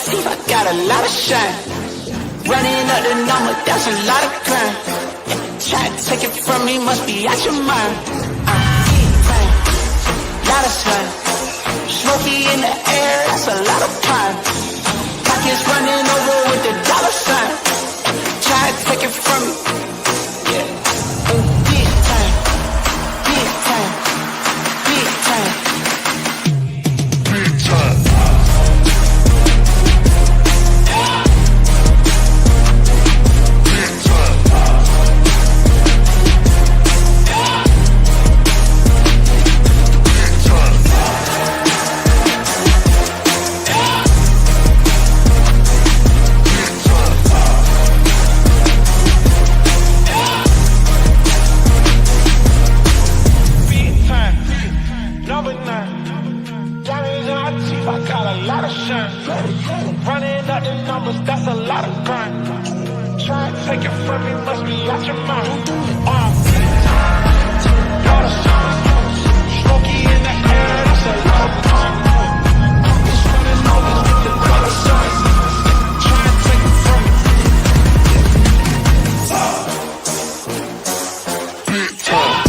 teeth, I got a lot of shine. Running up the number, that's a lot of crime. Try to take it from me, must be out your mind. Big time, lot of sun. Smoky in the air, that's a lot of pine. Pockets running over with the dollar sign. Try to take it from me. Yeah. Big time, big time, big time. Big time. Running up the numbers, that's a lot of crime. Try to take it from me, must be out your mind. Lot of sun, smoky in the air, that's a lot of crime. It's running over with the dollar sign. Try to take it from me. Big time.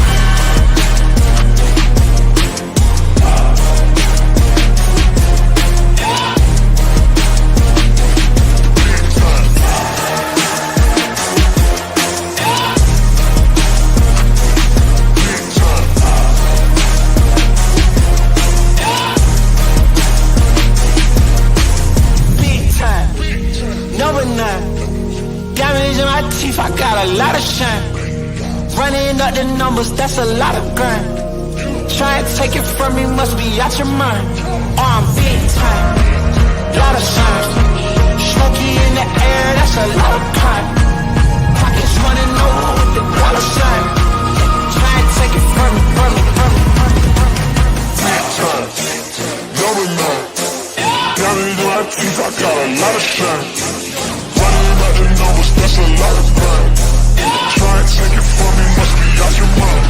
I got a lot of shine. Running up the numbers, that's a lot of grind. Try and take it from me, must be out your mind. I'm big time, lot of shine. Smoky in the air, that's a lot of crime. Pockets running over with the dollar sign. Try and take it from me, from me, from me, from me. Big time, number 9. Down in my teeth, I got a lot of shine. Running up the numbers, that's a lot of grind. Try and take it from me, must be out your mind.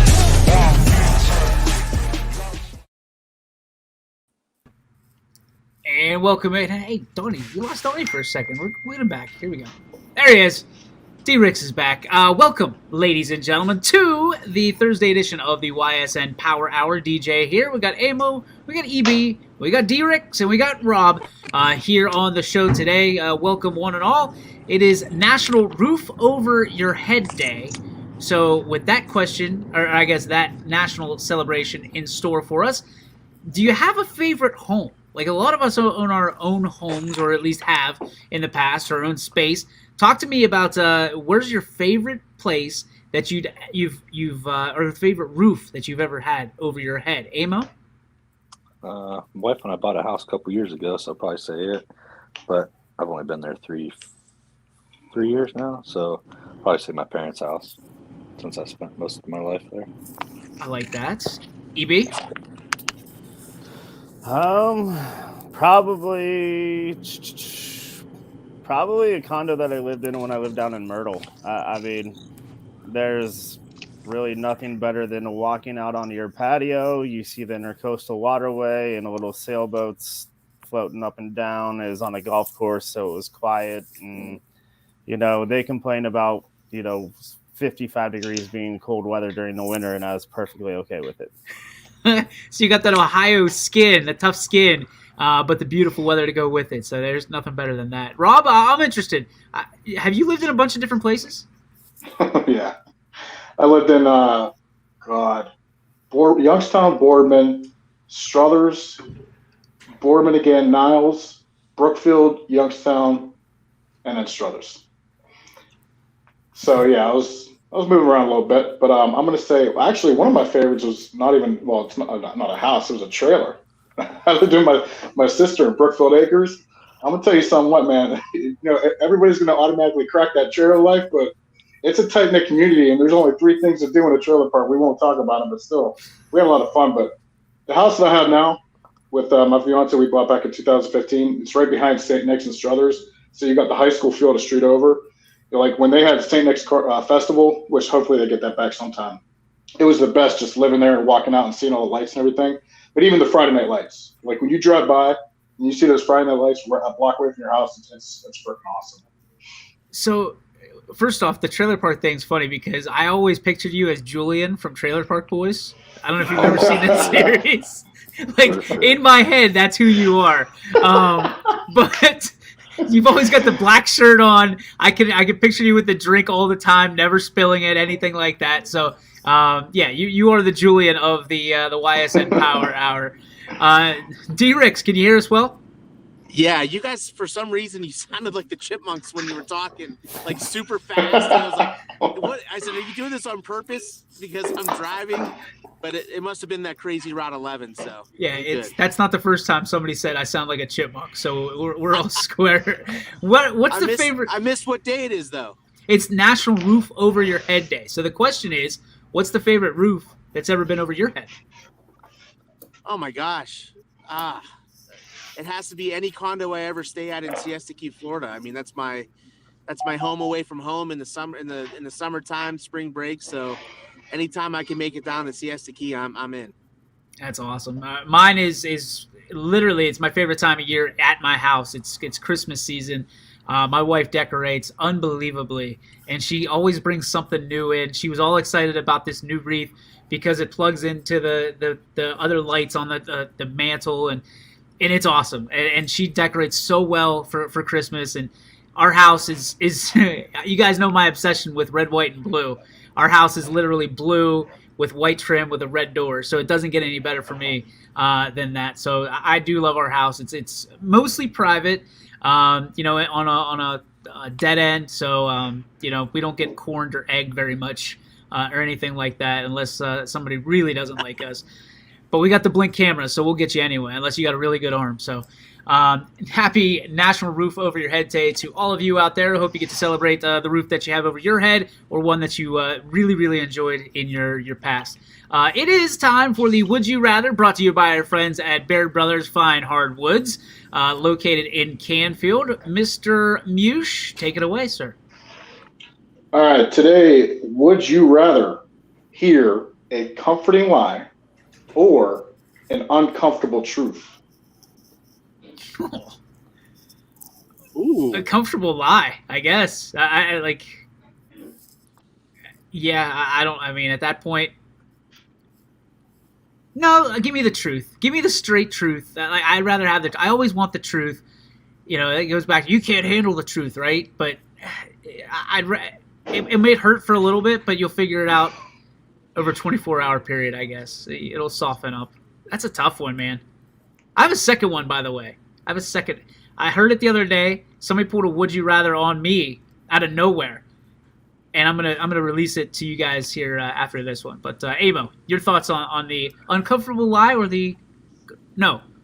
And welcome in. Hey, Donnie, you lost Donnie for a second. We're him back. Here we go. There he is. D-Rix is back. Welcome, ladies and gentlemen, to the Thursday edition of the YSN Power Hour. DJ here. We got Amo, we got EB, we got D-Rix, and we got Rob here on the show today. Welcome, one and all. It is National Roof Over Your Head Day. So with that question, or I guess that national celebration in store for us, do you have a favorite home? Like a lot of us own our own homes, or at least have in the past, our own space. Talk to me about where's your favorite place that you've or the favorite roof that you've ever had over your head. Amo? My wife and I bought a house a couple years ago, so I'll probably say it. But I've only been there three years now, so I'll probably say my parents' house, since I spent most of my life there. I like that. EB? Probably a condo that I lived in when I lived down in Myrtle. I mean, there's really nothing better than walking out onto your patio. You see the intercoastal waterway and a little sailboats floating up and down. It was on a golf course, so it was quiet. And, you know, they complain about, 55 degrees being cold weather during the winter, and I was perfectly okay with it. So you got that Ohio skin, the tough skin, but the beautiful weather to go with it. So there's nothing better than that. Rob, I'm interested. Have you lived in a bunch of different places? Yeah. I lived in, Youngstown, Boardman, Struthers, Boardman again, Niles, Brookfield, Youngstown, and then Struthers. So, yeah, I was moving around a little bit, but I'm going to say, actually, one of my favorites was not even, well, it's not a house, it was a trailer. I lived with my sister in Brookfield Acres. I'm going to tell you something, what, man, everybody's going to automatically crack that trailer life, but it's a tight-knit community, and there's only 3 things to do in a trailer park. We won't talk about them, but still, we had a lot of fun. But the house that I have now with my fiance, we bought back in 2015, it's right behind St. Nick's and Struthers. So you got the high school field a street over. Like when they had St. Nick's Festival, which hopefully they get that back sometime, it was the best just living there and walking out and seeing all the lights and everything. But even the Friday night lights, like when you drive by, and you see those Friday night lights a block away from your house, it's freaking awesome. So, first off, the trailer park thing's funny because I always pictured you as Julian from Trailer Park Boys. I don't know if you've ever seen that series. Like, in my head, that's who you are. But you've always got the black shirt on. I can picture you with the drink all the time, never spilling it, anything like that. So, yeah, you are the Julian of the YSN Power Hour. D-Rix, can you hear us well? Yeah, you guys, for some reason, you sounded like the Chipmunks when you were talking, like super fast. And I was like, what? I said, are you doing this on purpose? Because I'm driving. But it must have been that crazy Route 11. So yeah, that's not the first time somebody said I sound like a chipmunk. So we're all square. What's the favorite? I missed what day it is, though. It's National Roof Over Your Head Day. So the question is, what's the favorite roof that's ever been over your head? Oh, my gosh. It has to be any condo I ever stay at in Siesta Key, Florida. I mean, that's my home away from home in the summer, in the summertime, spring break. So anytime I can make it down to Siesta Key, I'm in. That's awesome. Mine is literally, it's my favorite time of year at my house. It's Christmas season. My wife decorates unbelievably, and she always brings something new in. She was all excited about this new wreath because it plugs into the other lights on the mantle, and it's awesome. And she decorates so well for Christmas. And our house is you guys know my obsession with red, white, and blue. Our house is literally blue with white trim with a red door, so it doesn't get any better for me than that. So I do love our house. It's mostly private, on a dead end. So we don't get corned or egged very much or anything like that, unless somebody really doesn't like us. But we got the Blink camera, so we'll get you anyway, unless you got a really good arm. So happy National Roof Over Your Head Day to all of you out there. I hope you get to celebrate the roof that you have over your head, or one that you really, really enjoyed in your past. It is time for the Would You Rather, brought to you by our friends at Baird Brothers Fine Hardwoods, located in Canfield. Mr. Mush, take it away, sir. All right, today, would you rather hear a comforting lie or an uncomfortable truth? Ooh. A comfortable lie, I guess. I like. Yeah, I mean, at that point, no. Give me the truth. Give me the straight truth. I'd rather have I always want the truth. It goes back. You can't handle the truth, right? But it may hurt for a little bit, but you'll figure it out over a 24-hour period. I guess it'll soften up. That's a tough one, man. I have a second one, by the way. I heard it the other day. Somebody pulled a "Would you rather" on me out of nowhere, and I'm gonna release it to you guys here after this one. But Amo, your thoughts on the uncomfortable lie or the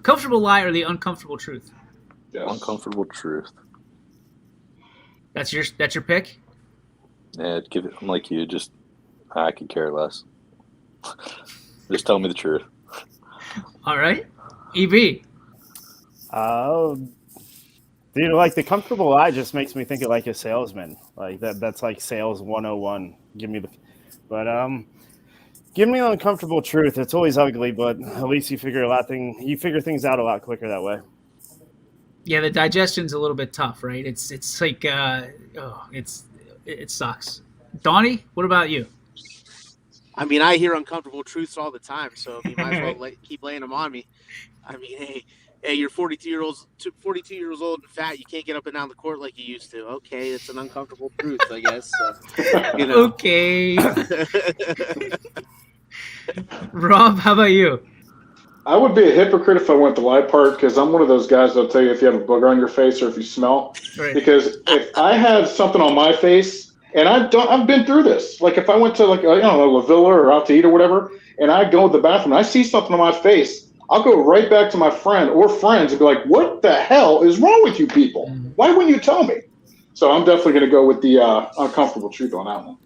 comfortable lie or the uncomfortable truth? Yes. Uncomfortable truth. That's your pick. Yeah, I'm like you. I could care less. Just tell me the truth. All right, EB. Dude, like the comfortable lie just makes me think of like a salesman. Like that's like sales 101. Give me the uncomfortable truth. It's always ugly, but at least you figure things out a lot quicker that way. Yeah, the digestion's a little bit tough, right? It's like it sucks. Donnie, what about you? I mean, I hear uncomfortable truths all the time, so you might as well keep laying them on me. I mean, hey, you're 42 years old and fat. You can't get up and down the court like you used to. Okay, it's an uncomfortable truth, I guess. Okay. Rob, how about you? I would be a hypocrite if I went the lie part, because I'm one of those guys that'll tell you if you have a booger on your face or if you smell. Right. Because if I have something on my face, and I've been through this. Like if I went to La Villa or out to eat or whatever, and I go to the bathroom and I see something on my face, I'll go right back to my friend or friends and be like, "What the hell is wrong with you people? Why wouldn't you tell me?" So I'm definitely going to go with the uncomfortable truth on that one.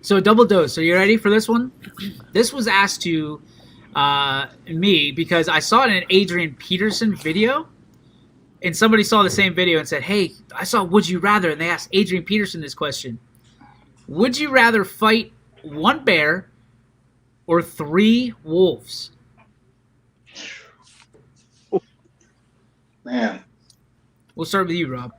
So double dose. Are you ready for this one? This was asked to me because I saw it in an Adrian Peterson video, and somebody saw the same video and said, "Hey, I saw Would You Rather," and they asked Adrian Peterson this question: would you rather fight one bear or 3 wolves? Man. We'll start with you, Rob.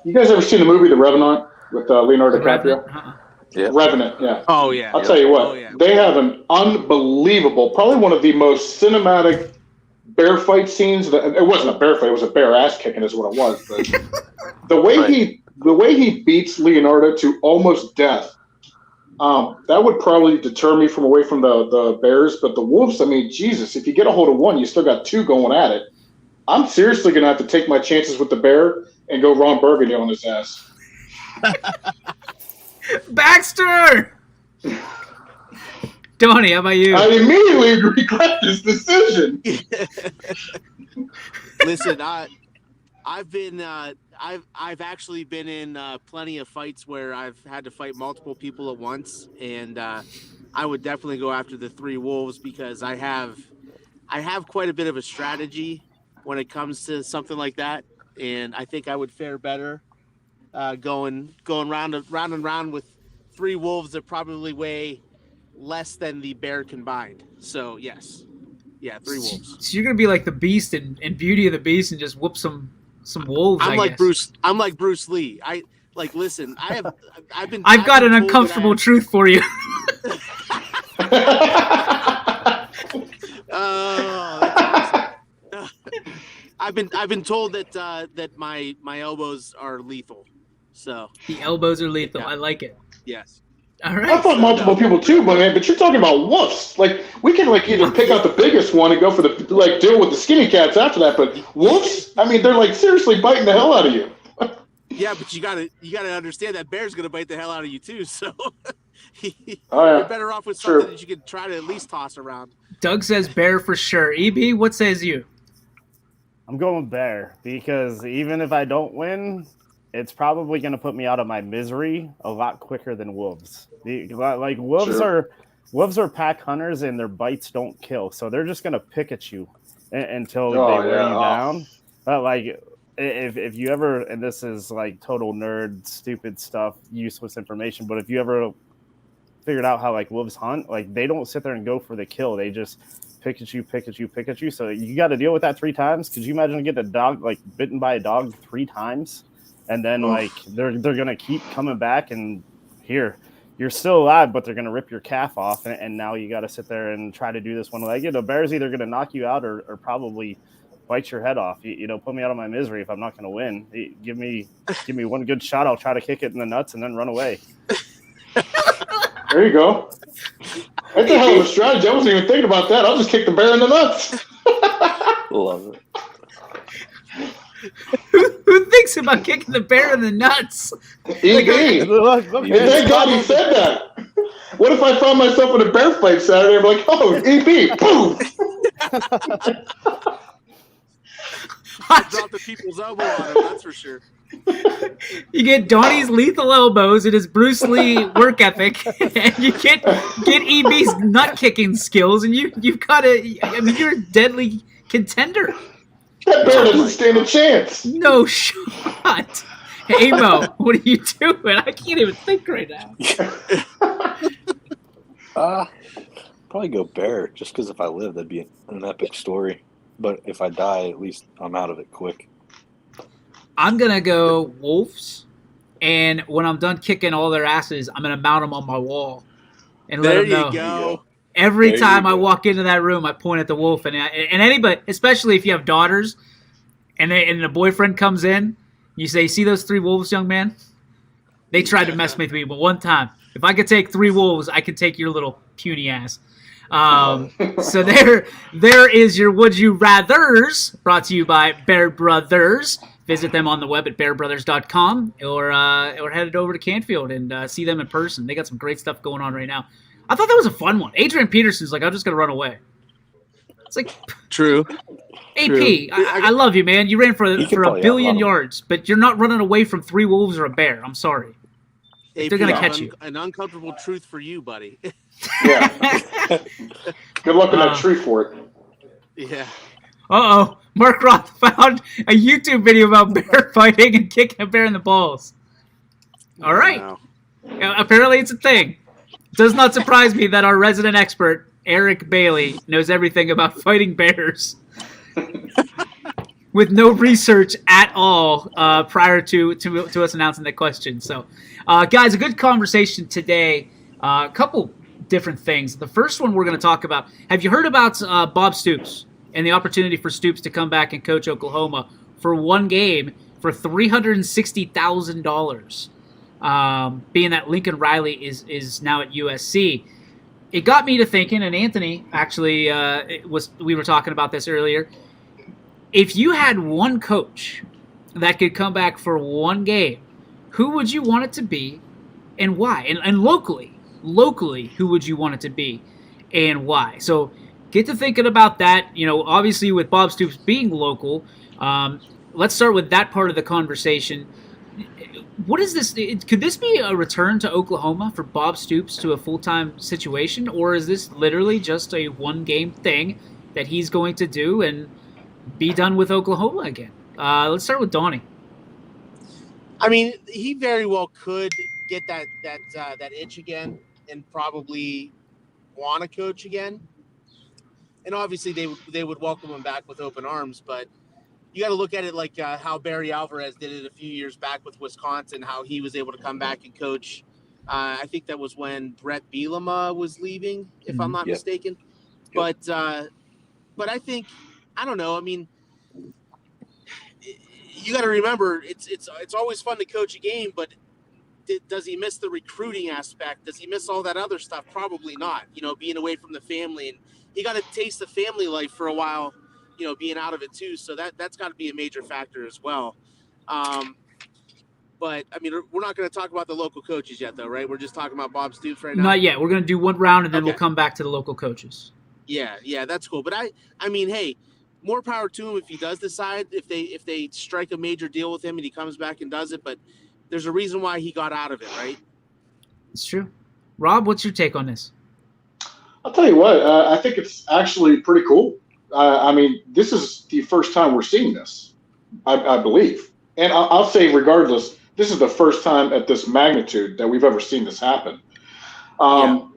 You guys ever seen the movie The Revenant with Leonardo DiCaprio? Yeah. Revenant, yeah. Oh yeah. I'll tell you what, Oh, yeah. they have an unbelievable, probably one of the most cinematic bear fight scenes. It wasn't a bear fight; it was a bear ass kicking, is what it was. But the way he beats Leonardo to almost death, that would probably deter me from away from the bears. But the wolves, I mean, Jesus, if you get a hold of one, you still got two going at it. I'm seriously gonna have to take my chances with the bear and go Ron Burgundy on his ass. Baxter! Tony, how about you? I immediately regret this decision. Listen, I've actually been in plenty of fights where I've had to fight multiple people at once, and I would definitely go after the three wolves because I have quite a bit of a strategy when it comes to something like that, and I think I would fare better going round and round with three wolves that probably weigh less than the bear combined. So yes, yeah, three wolves. So you're gonna be like the Beast in Beauty of the Beast and just whoop some wolves. I'm like Bruce Lee. Listen. I've got an uncomfortable truth for you. Oh, that's awesome. I've been told that my elbows are lethal. So the elbows are lethal. Yeah. I like it. Yes. All right. I fought multiple people too, but you're talking about wolves. Like we can either pick out the biggest one and go for the deal with the skinny cats after that. But wolves, I mean, they're seriously biting the hell out of you. Yeah, but you gotta understand that bear's gonna bite the hell out of you too. So You're better off with something that you can try to at least toss around. Doug says bear for sure. EB, what says you? I'm going bear because even if I don't win, it's probably going to put me out of my misery a lot quicker than wolves. Wolves are pack hunters and their bites don't kill, so they're just going to pick at you until they wear you down. But if you ever, and this is total nerd, stupid stuff, useless information, but if you ever figured out how wolves hunt, they don't sit there and go for the kill. They just pick at you. So you got to deal with that 3 times. Could you imagine getting a dog bitten by a dog 3 times? And then they're gonna keep coming back, and you're still alive, but they're gonna rip your calf off, and now you got to sit there and try to do this one-legged. A bear's either gonna knock you out or probably bite your head off. Put me out of my misery if I'm not gonna win. Give me one good shot. I'll try to kick it in the nuts and then run away. There you go. That's a hell of a strategy. I wasn't even thinking about that. I'll just kick the bear in the nuts. Love it. Who thinks about kicking the bear in the nuts? EB. Thank God he said that. What if I found myself in a bear fight Saturday? I'm like, oh, EB, boom. Drop the people's elbow on him, that's for sure. You get Donnie's lethal elbows and his Bruce Lee work ethic, and you get EB's nut kicking skills, and you've got you're a deadly contender. That bear doesn't stand a chance. No shot. Hey, Mo, what are you doing? I can't even think right now. Probably go bear, just because if I live, that'd be an epic story. But if I die, at least I'm out of it quick. I'm going to go wolves, and when I'm done kicking all their asses, I'm going to mount them on my wall and let them know. There you go. Every time I walk into that room, I point at the wolf, and anybody, especially if you have daughters, and the boyfriend comes in, you say, "See those 3 wolves, young man? They tried to mess with me, but one time, if I could take 3 wolves, I could take your little puny ass." So there is your Would You Rathers, brought to you by Bear Brothers. Visit them on the web at bearbrothers.com or head over to Canfield and see them in person. They got some great stuff going on right now. I thought that was a fun one. Adrian Peterson's like, I'm just going to run away. It's like, true. AP, True. I love you, man. You ran for a billion yards, but you're not running away from 3 wolves or a bear. I'm sorry. AP, they're going to catch you. An uncomfortable truth for you, buddy. Yeah. Good luck in that tree fort. Yeah. Uh-oh. Mark Roth found a YouTube video about bear fighting and kicking a bear in the balls. All right. Wow. Apparently it's a thing. It does not surprise me that our resident expert, Eric Bailey, knows everything about fighting bears. with no research at all prior to us announcing that question. So, guys, a good conversation today. A couple different things. The first one we're going to talk about. Have you heard about Bob Stoops and the opportunity for Stoops to come back and coach Oklahoma for one game for $360,000? Being that Lincoln Riley is now at USC. It got me to thinking, and Anthony actually we were talking about this earlier. If you had one coach that could come back for one game, who would you want it to be and why? And locally, who would you want it to be and why? So get to thinking about that. Obviously with Bob Stoops being local, let's start with that part of the conversation. What is this? Could this be a return to Oklahoma for Bob Stoops to a full-time situation, or is this literally just a one-game thing that he's going to do and be done with Oklahoma again? Let's start with Donnie. I mean, he very well could get that itch again and probably want to coach again. And obviously, they would welcome him back with open arms. But you got to look at it like how Barry Alvarez did it a few years back with Wisconsin, how he was able to come back and coach. I think that was when Brett Bielema was leaving, if I'm not mistaken. But I think, I don't know. I mean, you got to remember, it's always fun to coach a game, but does he miss the recruiting aspect? Does he miss all that other stuff? Probably not. Being away from the family, and he got to taste the family life for a while. Being out of it too, so that's got to be a major factor as well. But I mean, we're not going to talk about the local coaches yet, though, right? We're just talking about Bob Stoops right now. Not yet. We're going to do one round, and then we'll come back to the local coaches. Yeah, that's cool. But I mean, hey, more power to him if he does decide, if they strike a major deal with him and he comes back and does it. But there's a reason why he got out of it, right? It's true. Rob, what's your take on this? I'll tell you what. I think it's actually pretty cool. I mean, this is the first time we're seeing this, I believe. And I'll say, regardless, this is the first time at this magnitude that we've ever seen this happen.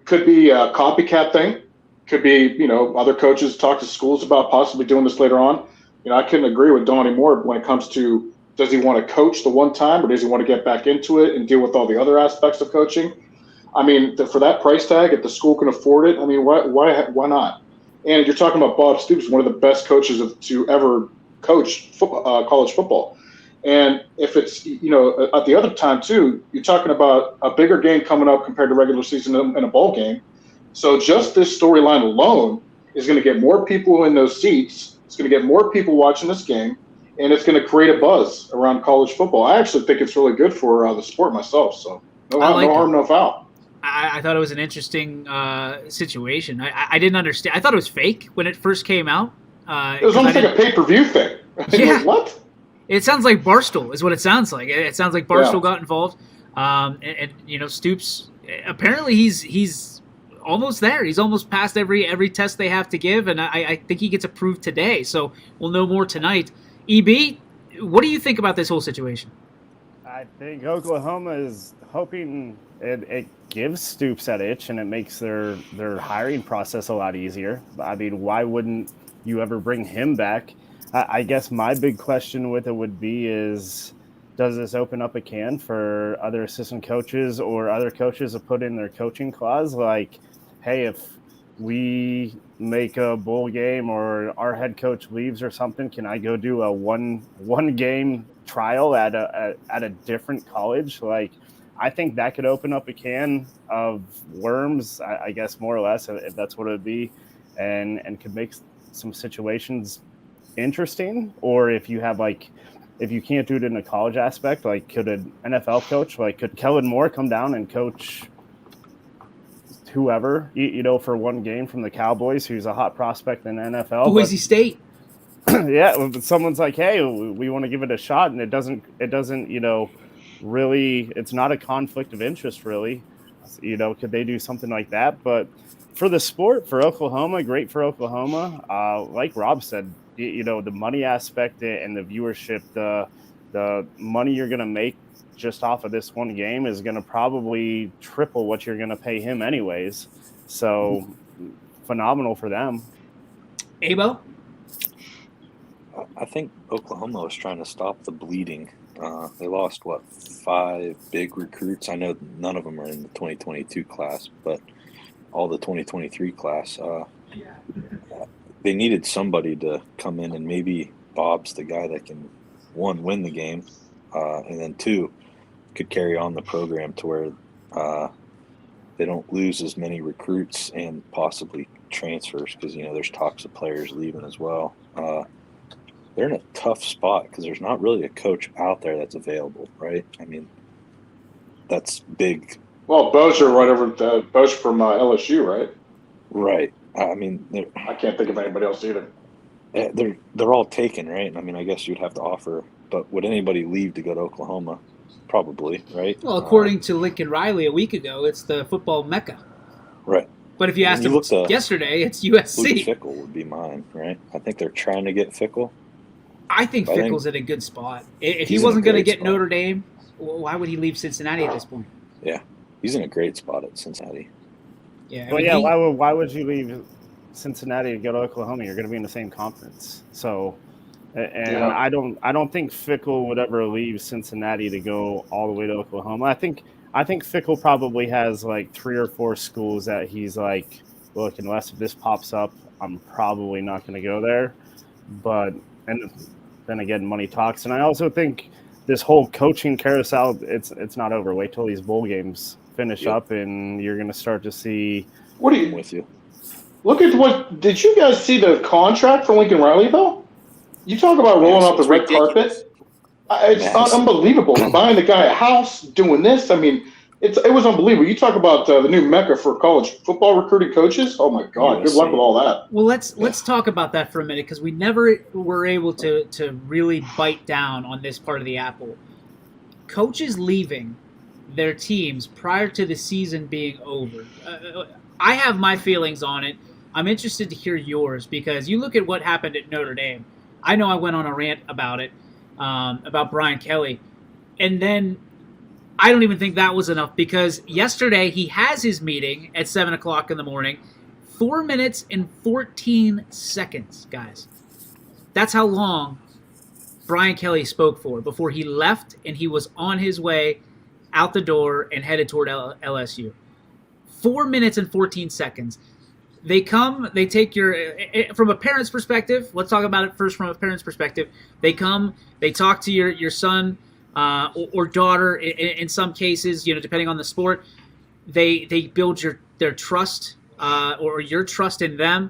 Could be a copycat thing. Could be, other coaches talk to schools about possibly doing this later on. I couldn't agree with Donnie more when it comes to, does he want to coach the one time or does he want to get back into it and deal with all the other aspects of coaching? I mean, for that price tag, if the school can afford it, I mean, why not? And you're talking about Bob Stoops, one of the best coaches to ever coach college football. And if it's, at the other time too, you're talking about a bigger game coming up compared to regular season and a bowl game. So just this storyline alone is going to get more people in those seats. It's going to get more people watching this game, and it's going to create a buzz around college football. I actually think it's really good for the sport myself. So no harm, no foul. I thought it was an interesting situation. I didn't understand. I thought it was fake when it first came out. It was almost like a pay-per-view thing. Yeah. What? It sounds like Barstool is what it sounds like. It sounds like Barstool got involved. And Stoops, apparently he's almost there. He's almost passed every test they have to give, and I think he gets approved today. So we'll know more tonight. EB, what do you think about this whole situation? I think Oklahoma is hoping it gives Stoops that itch and it makes their hiring process a lot easier. I mean, why wouldn't you ever bring him back? I guess my big question with it would be is, does this open up a can for other assistant coaches or other coaches to put in their coaching clause? Like, hey, if we make a bowl game or our head coach leaves or something, can I go do a one game trial at a different college? Like, I think that could open up a can of worms, I guess, more or less, if that's what it would be, and could make some situations interesting. Or if you have, like, if you can't do it in a college aspect, like, could an NFL coach, like, could Kellen Moore come down and coach whoever, for one game from the Cowboys, who's a hot prospect in the NFL? Boise State. Yeah, but someone's like, hey, we want to give it a shot, and it doesn't, really, it's not a conflict of interest, really. Could they do something like that? But for the sport, for Oklahoma, great for Oklahoma. Like Rob said, the money aspect and the viewership, the money you're going to make just off of this one game is going to probably triple what you're going to pay him anyways. So phenomenal for them. Abo? I think Oklahoma was trying to stop the bleeding. They lost, 5 big recruits? I know none of them are in the 2022 class, but all the 2023 class. They needed somebody to come in, and maybe Bob's the guy that can, 1, win the game, and then 2, could carry on the program to where they don't lose as many recruits and possibly transfers, because there's talks of players leaving as well. They're in a tough spot because there's not really a coach out there that's available, right? I mean, that's big. Well, Bozier, Bozier from LSU, right? Right. I mean, I can't think of anybody else either. They're all taken, right? I mean, I guess you'd have to offer, but would anybody leave to go to Oklahoma? Probably, right? Well, according to Lincoln Riley a week ago, it's the football mecca. Right. But if you asked him yesterday, it's USC. Luke Fickell would be mine, right? I think they're trying to get Fickell. I think Fickell's in a good spot. If he wasn't going to get Notre Dame, why would he leave Cincinnati at this point? Yeah, he's in a great spot at Cincinnati. Yeah, why would you leave Cincinnati to go to Oklahoma? You're going to be in the same conference. So, I don't think Fickell would ever leave Cincinnati to go all the way to Oklahoma. I think Fickell probably has like 3 or 4 schools that he's like, look, unless this pops up, I'm probably not going to go there. But and then again, money talks. And I also think this whole coaching carousel, it's not over. Wait till these bowl games finish up, and you're going to start to see. What are you with you? Look at what. Did you guys see the contract for Lincoln Riley though? You talk about rolling out the red carpet. It's unbelievable. Buying the guy a house, doing this. I mean, it was unbelievable. You talk about the new mecca for college football recruiting coaches. Oh my God! Good luck with all that. Well, let's talk about that for a minute, because we never were able to really bite down on this part of the apple. Coaches leaving their teams prior to the season being over. I have my feelings on it. I'm interested to hear yours, because you look at what happened at Notre Dame. I know I went on a rant about it, about Brian Kelly, and then I don't even think that was enough, because yesterday he has his meeting at 7 o'clock in the morning, 4 minutes and 14 seconds, guys. That's how long Brian Kelly spoke for before he left, and he was on his way out the door and headed toward LSU. 4 minutes and 14 seconds. They come, they take from a parent's perspective, let's talk about it first from a parent's perspective. They come, they talk to your son or daughter in some cases, depending on the sport. They build their trust or your trust in them.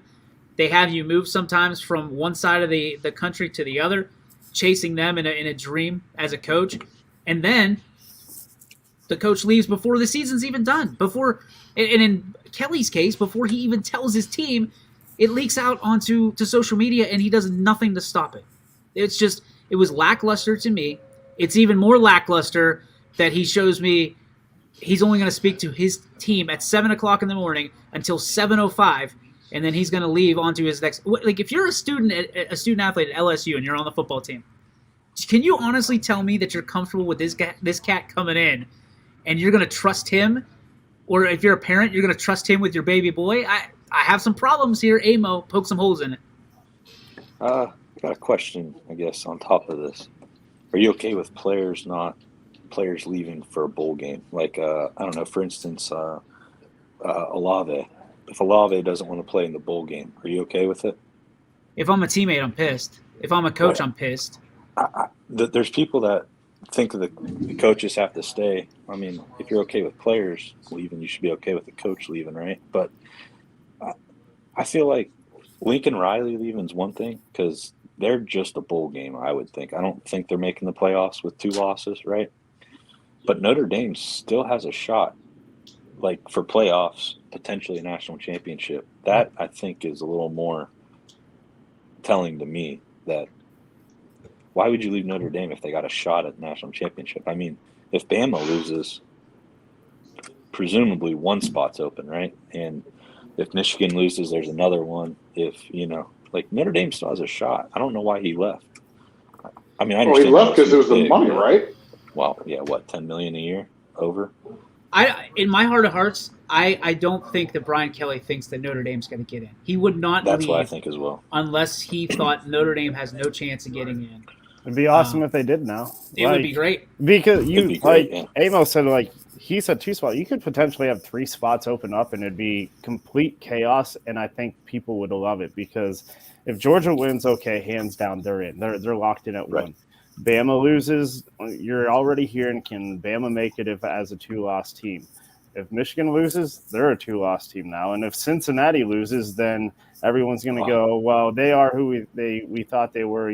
They have you move sometimes from one side of the country to the other, chasing them in a dream as a coach. And then the coach leaves before the season's even done. And in Kelly's case, before he even tells his team, it leaks out onto social media, and he does nothing to stop it. It was lackluster to me. It's even more lackluster that he shows me he's only going to speak to his team at 7 o'clock in the morning until 7:05, and then he's going to leave onto his next. Like, if you're a student athlete at LSU and you're on the football team, can you honestly tell me that you're comfortable with this cat coming in, and you're going to trust him? Or if you're a parent, you're going to trust him with your baby boy? I have some problems here. Amo, poke some holes in it. I got a question, I guess, on top of this. Are you okay with players leaving for a bowl game? Like, I don't know, for instance, Olave. If Olave doesn't want to play in the bowl game, are you okay with it? If I'm a teammate, I'm pissed. If I'm a coach, I'm pissed. There's people that think the coaches have to stay. I mean, if you're okay with players leaving, you should be okay with the coach leaving, right? But I feel like Lincoln Riley leaving is one thing, because they're just a bowl game, I would think. I don't think they're making the playoffs with 2 losses, right? But Notre Dame still has a shot, like, for playoffs, potentially a national championship. That, I think, is a little more telling to me that why would you leave Notre Dame if they got a shot at the national championship? I mean, if Bama loses, presumably one spot's open, right? And if Michigan loses, there's another one. If, like, Notre Dame still has a shot. I don't know why he left. I mean, I understand. He left because it was the money, right? Well, yeah, what, $10 million a year over? in my heart of hearts, I don't think that Brian Kelly thinks that Notre Dame's going to get in. He would not That's leave what I think as well. unless he thought Notre Dame has no chance of getting in. It'd be awesome if they did now. It would be great. Because It'd be great, yeah. Amos said, he said 2 spots. You could potentially have 3 spots open up, and it'd be complete chaos. And I think people would love it because if Georgia wins, okay, hands down, they're in. They're locked in at Right. 1. Bama loses, you're already hearing, can Bama make it as a 2-loss team? If Michigan loses, they're a 2-loss team now. And if Cincinnati loses, then everyone's going to go, well, they are who we thought they were.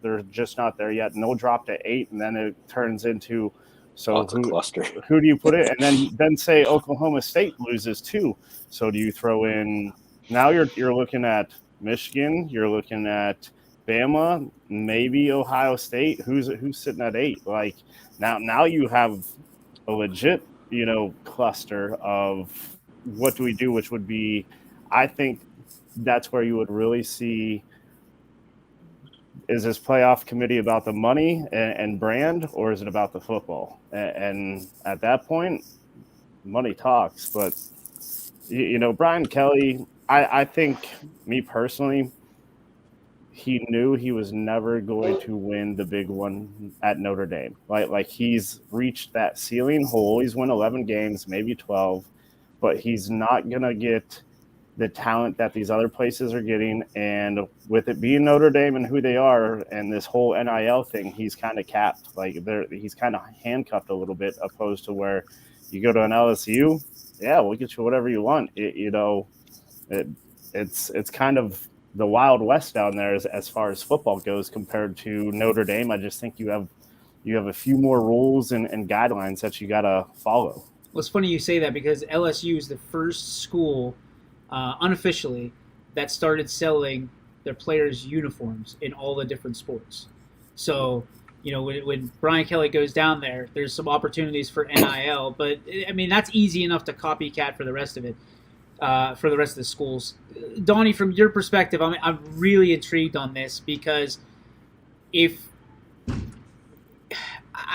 They're just not there yet. And they'll drop to 8, and then it turns into it's a cluster. Who do you put it? And then say Oklahoma State loses too. So do you throw in? Now you're looking at Michigan. You're looking at Bama, maybe Ohio State. Who's sitting at 8? Now you have a legit cluster of what do we do, which would be, I think that's where you would really see, is this playoff committee about the money and brand, or is it about the football? And at that point, money talks. But Brian Kelly, I think, me personally, he knew he was never going to win the big one at Notre Dame. Like he's reached that ceiling. He'll always win 11 games, maybe 12, but he's not going to get the talent that these other places are getting. And with it being Notre Dame and who they are and this whole NIL thing, he's kind of capped. He's kind of handcuffed a little bit, opposed to where you go to an LSU, yeah, we'll get you whatever you want. It's kind of the Wild West down there as far as football goes compared to Notre Dame. I just think you have a few more rules and guidelines that you got to follow. Well, it's funny you say that because LSU is the first school unofficially that started selling their players' uniforms in all the different sports. So, when Brian Kelly goes down there, there's some opportunities for NIL, but I mean, that's easy enough to copycat for the rest of it. For the rest of the schools. Donnie, from your perspective, I'm really intrigued on this because I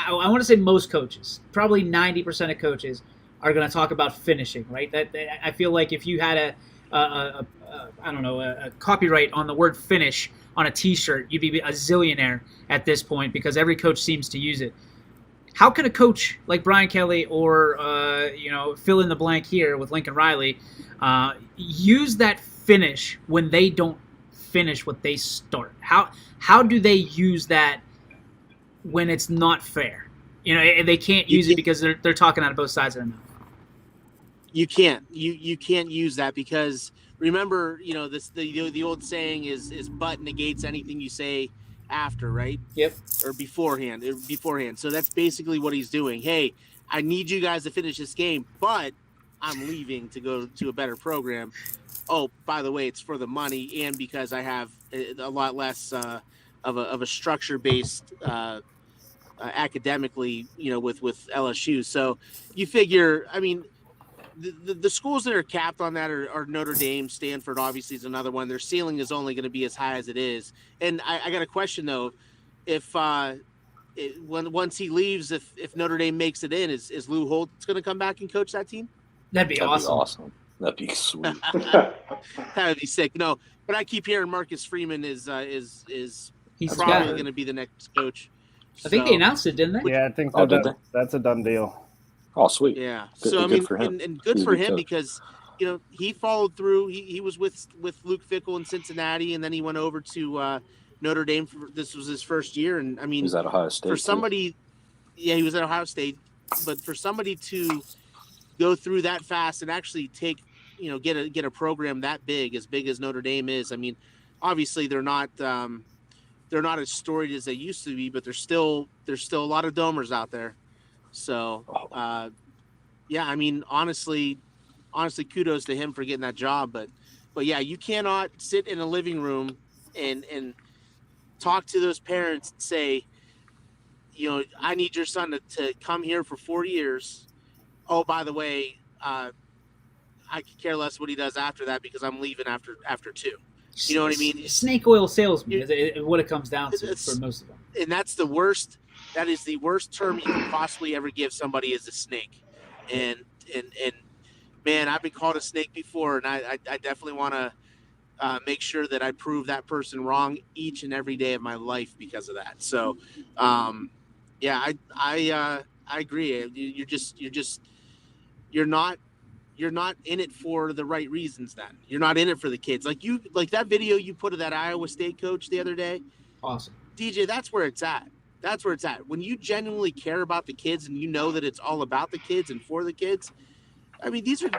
want to say most coaches, probably 90% of coaches, are going to talk about finishing, right? That I feel like if you had a copyright on the word finish on a T-shirt, you'd be a zillionaire at this point because every coach seems to use it. How can a coach like Brian Kelly or fill in the blank here with Lincoln Riley use that finish when they don't finish what they start? How do they use that when it's not fair? They can't use it because they're talking out of both sides of their mouth. You can't. You can't use that because remember, the old saying is but negates anything you say after, right? Yep. Or beforehand. So that's basically what he's doing. Hey, I need you guys to finish this game, but I'm leaving to go to a better program. Oh, by the way, it's for the money and because I have a lot less of a structure-based academically, with LSU. So you figure, I mean, the schools that are capped on that are Notre Dame, Stanford obviously is another one. Their ceiling is only going to be as high as it is. And I got a question though, if once he leaves, if Notre Dame makes it in, is Lou Holtz going to come back and coach that team? That'd be awesome. That'd be sweet. That would be sick. No, but I keep hearing Marcus Freeman is He's probably going to be the next coach. I think they announced it, didn't they? Yeah, I think that's a done deal. Oh, sweet. Yeah. Good for him. And good for him because he followed through. He was with Luke Fickell in Cincinnati, and then he went over to Notre Dame. This was his first year, and I mean, he's at Ohio State. For somebody, he was at Ohio State, but for somebody to go through that fast and actually take, get a program that big as Notre Dame is. I mean, obviously they're not as storied as they used to be, but there's still a lot of domers out there. So, yeah, I mean, honestly, kudos to him for getting that job. But yeah, you cannot sit in a living room and talk to those parents and say, I need your son to come here for 4 years. Oh, by the way, I could care less what he does after that because I'm leaving after 2. You know what I mean? Snake oil salesman is what it comes down to for most of them. And that's the worst. That is the worst term you can possibly ever give somebody is a snake. And man, I've been called a snake before, and I definitely want to make sure that I prove that person wrong each and every day of my life because of that. So, yeah, I agree. You're not in it for the right reasons. Then you're not in it for the kids. Like that video you put of that Iowa State coach the other day. Awesome. DJ, that's where it's at. That's where it's at. When you genuinely care about the kids and you know that it's all about the kids and for the kids. I mean, these are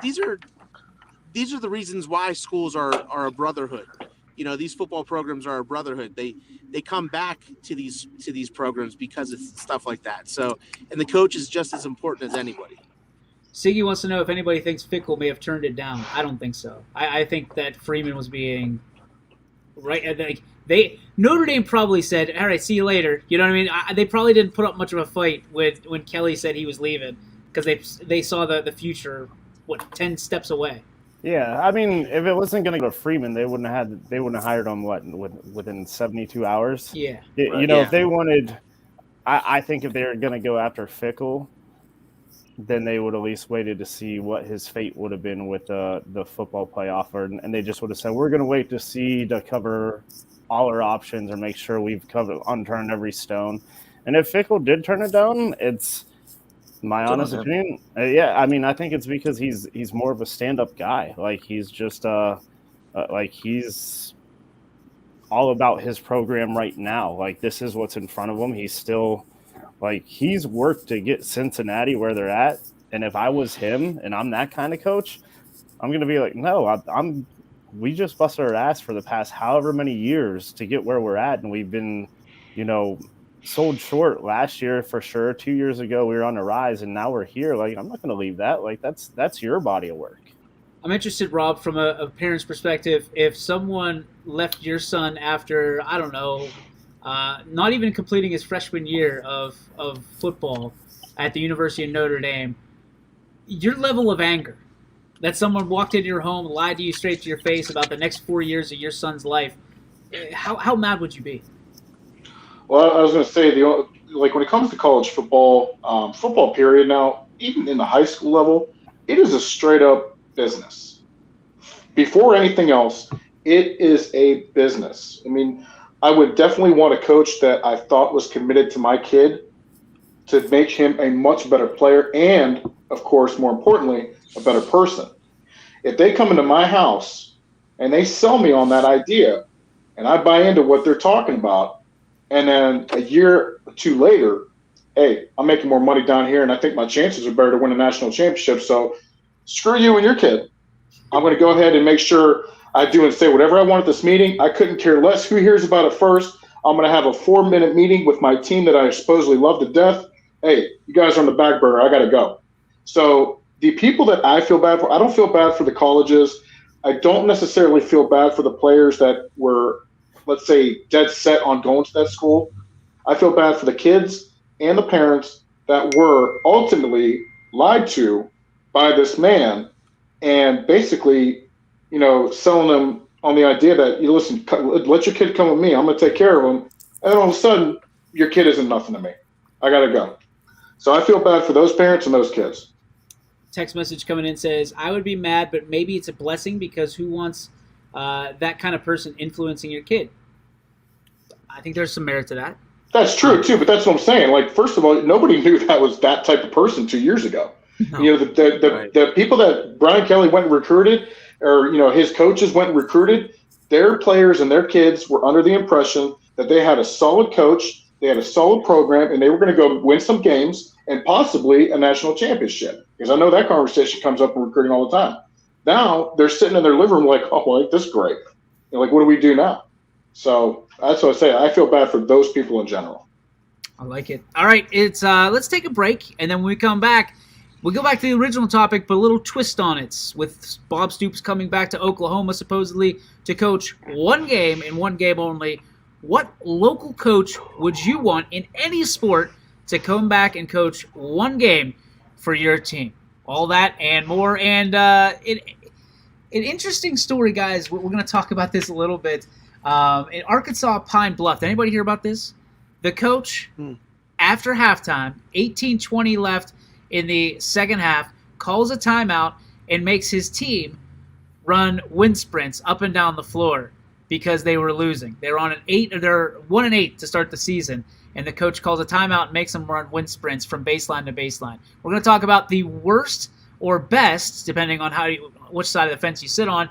the reasons why schools are a brotherhood. You know, these football programs are a brotherhood. They come back to these programs because of stuff like that. So, and the coach is just as important as anybody. Siggy wants to know if anybody thinks Fickle may have turned it down. I don't think so. I think that Freeman was being right. Like Notre Dame probably said, "All right, see you later." You know what I mean? They probably didn't put up much of a fight when Kelly said he was leaving because they saw the future 10 steps away. Yeah, I mean, if it wasn't going to go to Freeman, they wouldn't have hired him within 72 hours. Yeah, if they wanted, I think if they were going to go after Fickle, then they would at least waited to see what his fate would have been with the football playoff, and they just would have said, we're going to wait to cover all our options or make sure we've unturned every stone. And if Fickle did turn it down, it's my honest opinion. Yeah, I mean, I think it's because he's more of a stand-up guy. Like he's just he's all about his program right now. Like this is what's in front of him. He's still he's worked to get Cincinnati where they're at. And if I was him and I'm that kind of coach, I'm going to be like, no, we just busted our ass for the past however many years to get where we're at. And we've been, sold short last year for sure. 2 years ago, we were on the rise and now we're here. Like, I'm not going to leave that. Like that's your body of work. I'm interested, Rob, from a parent's perspective, if someone left your son after, I don't know, not even completing his freshman year of football at the University of Notre Dame, your level of anger that someone walked into your home, lied to you straight to your face about the next 4 years of your son's life, how mad would you be? Well, I was going to say, when it comes to college football period now, even in the high school level, it is a straight-up business. Before anything else, it is a business. I mean, I would definitely want a coach that I thought was committed to my kid to make him a much better player and, of course, more importantly, a better person. If they come into my house and they sell me on that idea and I buy into what they're talking about, and then a year or two later, hey, I'm making more money down here and I think my chances are better to win a national championship, so screw you and your kid. I'm going to go ahead and make sure I do and say whatever I want at this meeting. I couldn't care less who hears about it first. I'm going to have a 4-minute meeting with my team that I supposedly love to death. Hey, you guys are on the back burner. I got to go. So the people that I feel bad for, I don't feel bad for the colleges. I don't necessarily feel bad for the players that were, let's say, dead set on going to that school. I feel bad for the kids and the parents that were ultimately lied to by this man and basically, selling them on the idea that, listen, let your kid come with me. I'm going to take care of him. And then all of a sudden, your kid isn't nothing to me. I got to go. So I feel bad for those parents and those kids. Text message coming in says, I would be mad, but maybe it's a blessing because who wants that kind of person influencing your kid? I think there's some merit to that. That's true, too, but that's what I'm saying. First of all, nobody knew that was that type of person 2 years ago. No. The people that Brian Kelly went and recruited, or his coaches went and recruited, their players and their kids were under the impression that they had a solid coach, they had a solid program, and they were going to go win some games and possibly a national championship. Because I know that conversation comes up in recruiting all the time. Now they're sitting in their living room like, oh, well, this is great. What do we do now? So that's what I say. I feel bad for those people in general. I like it. All right, it's let's take a break, and then when we come back, we'll go back to the original topic, but a little twist on it, with Bob Stoops coming back to Oklahoma supposedly to coach one game and one game only. What local coach would you want in any sport to come back and coach one game for your team? All that and more. And an interesting story, guys. We're going to talk about this a little bit. In Arkansas Pine Bluff, did anybody hear about this? The coach, after halftime, 18-20 left, in the second half, calls a timeout, and makes his team run wind sprints up and down the floor because they were losing. They're 1-8 to start the season, and the coach calls a timeout and makes them run wind sprints from baseline to baseline. We're going to talk about the worst or best, depending on which side of the fence you sit on,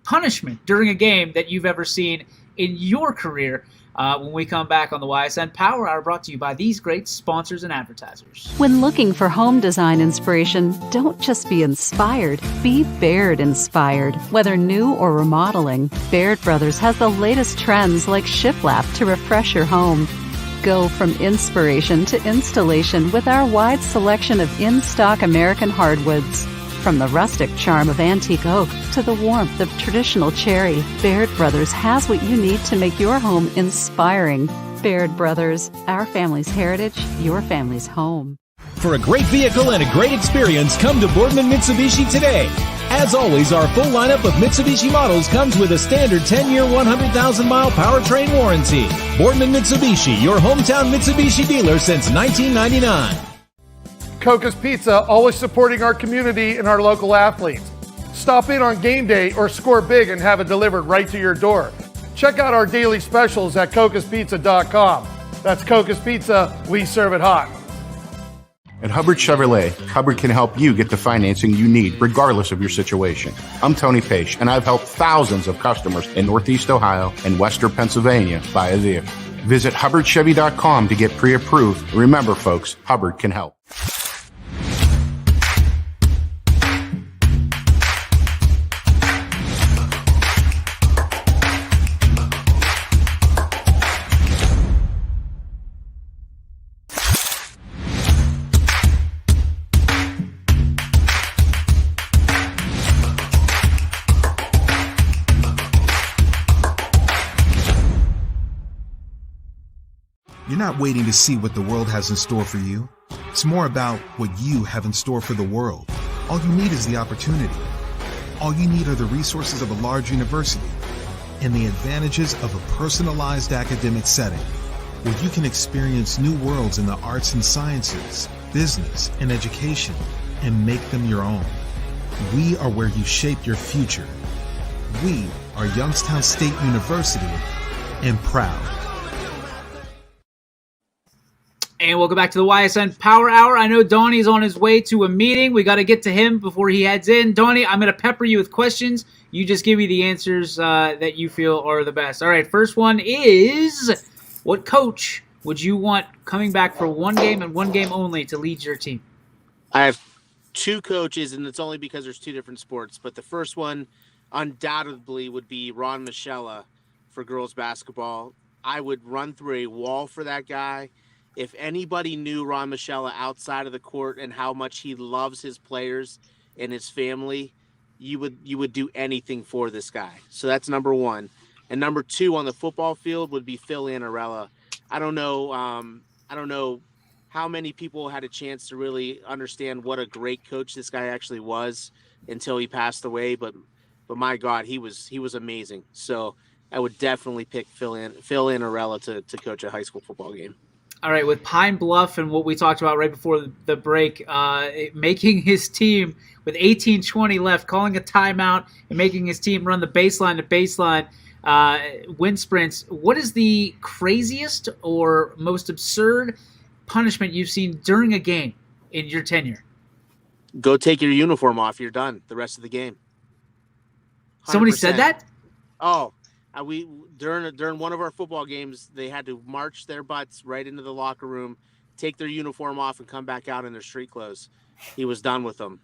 punishment during a game that you've ever seen in your career. When we come back on the YSN Power Hour, brought to you by these great sponsors and advertisers. When looking for home design inspiration, don't just be inspired, be Baird inspired. Whether new or remodeling, Baird Brothers has the latest trends like shiplap to refresh your home. Go from inspiration to installation with our wide selection of in-stock American hardwoods. From the rustic charm of antique oak to the warmth of traditional cherry, Baird Brothers has what you need to make your home inspiring. Baird Brothers, our family's heritage, your family's home. For a great vehicle and a great experience, come to Boardman Mitsubishi today. As always, our full lineup of Mitsubishi models comes with a standard 10-year, 100,000-mile powertrain warranty. Boardman Mitsubishi, your hometown Mitsubishi dealer since 1999. Cocos Pizza, always supporting our community and our local athletes. Stop in on game day or score big and have it delivered right to your door. Check out our daily specials at cocospizza.com. That's Cocos Pizza, we serve it hot. At Hubbard Chevrolet, Hubbard can help you get the financing you need regardless of your situation. I'm Tony Page, and I've helped thousands of customers in Northeast Ohio and Western Pennsylvania buy a vehicle. Visit HubbardChevy.com to get pre-approved. Remember, folks, Hubbard can help. You're not waiting to see what the world has in store for you. It's more about what you have in store for the world. All you need is the opportunity. All you need are the resources of a large university and the advantages of a personalized academic setting where you can experience new worlds in the arts and sciences, business, and education and make them your own. We are where you shape your future. We are Youngstown State University and proud. And welcome back to the YSN Power Hour. I know Donnie's on his way to a meeting. We got to get to him before he heads in. Donnie, I'm going to pepper you with questions. You just give me the answers that you feel are the best. All right, first one is, what coach would you want coming back for one game and one game only to lead your team? I have two coaches, and it's only because there's two different sports. But the first one undoubtedly would be Ron Michella for girls basketball. I would run through a wall for that guy. If anybody knew Ron Michella outside of the court and how much he loves his players and his family, you would do anything for this guy. So that's number one. And number two on the football field would be Phil Annarella. I don't know how many people had a chance to really understand what a great coach this guy actually was until he passed away. But my God, he was amazing. So I would definitely pick Phil Annarella to coach a high school football game. All right, with Pine Bluff and what we talked about right before the break, making his team with 18:20 left, calling a timeout and making his team run the baseline to baseline wind sprints. What is the craziest or most absurd punishment you've seen during a game in your tenure? Go take your uniform off. You're done the rest of the game. 100%. Somebody said that? Oh, we during one of our football games, they had to march their butts right into the locker room, take their uniform off, and come back out in their street clothes. He was done with them.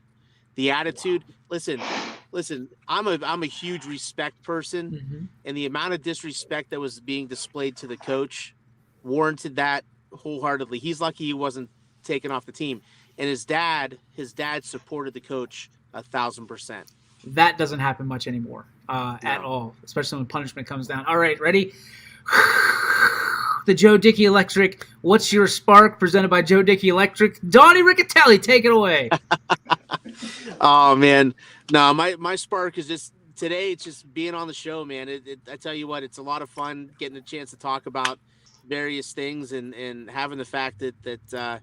The attitude. Listen. I'm a huge respect person, and the amount of disrespect that was being displayed to the coach warranted that wholeheartedly. He's lucky he wasn't taken off the team, and his dad supported the coach 1,000%. That doesn't happen much anymore at all, especially when punishment comes down. All right, ready? The Joe Dickey Electric, What's Your Spark, presented by Joe Dickey Electric. Donnie Riccatelli, take it away. Oh, man. No, my spark is just today. It's just being on the show, man. I tell you what, it's a lot of fun getting a chance to talk about various things and having the fact that